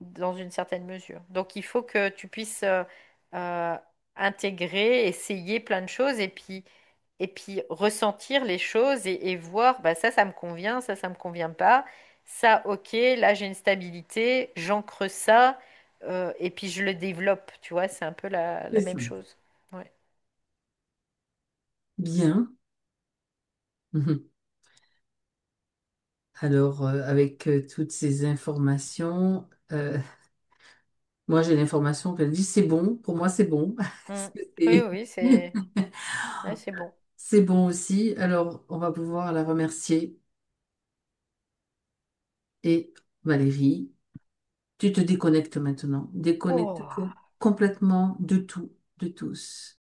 dans une certaine mesure. Donc il faut que tu puisses euh, intégrer, essayer plein de choses et puis ressentir les choses et voir, bah ça me convient, ça me convient pas. Ça, ok, là j'ai une stabilité, j'ancre ça et puis je le développe, tu vois, c'est un peu la C'est même ça. chose. Ouais. Bien. Mhm. Alors, avec toutes ces informations, moi j'ai l'information qu'elle dit c'est bon, pour moi c'est bon. Mm. Oui, C'est oui, ouais, c'est bon. c'est bon aussi. Alors, on va pouvoir la remercier. Et Valérie, tu te déconnectes maintenant. Oh. Déconnecte-toi complètement de tout, de tous.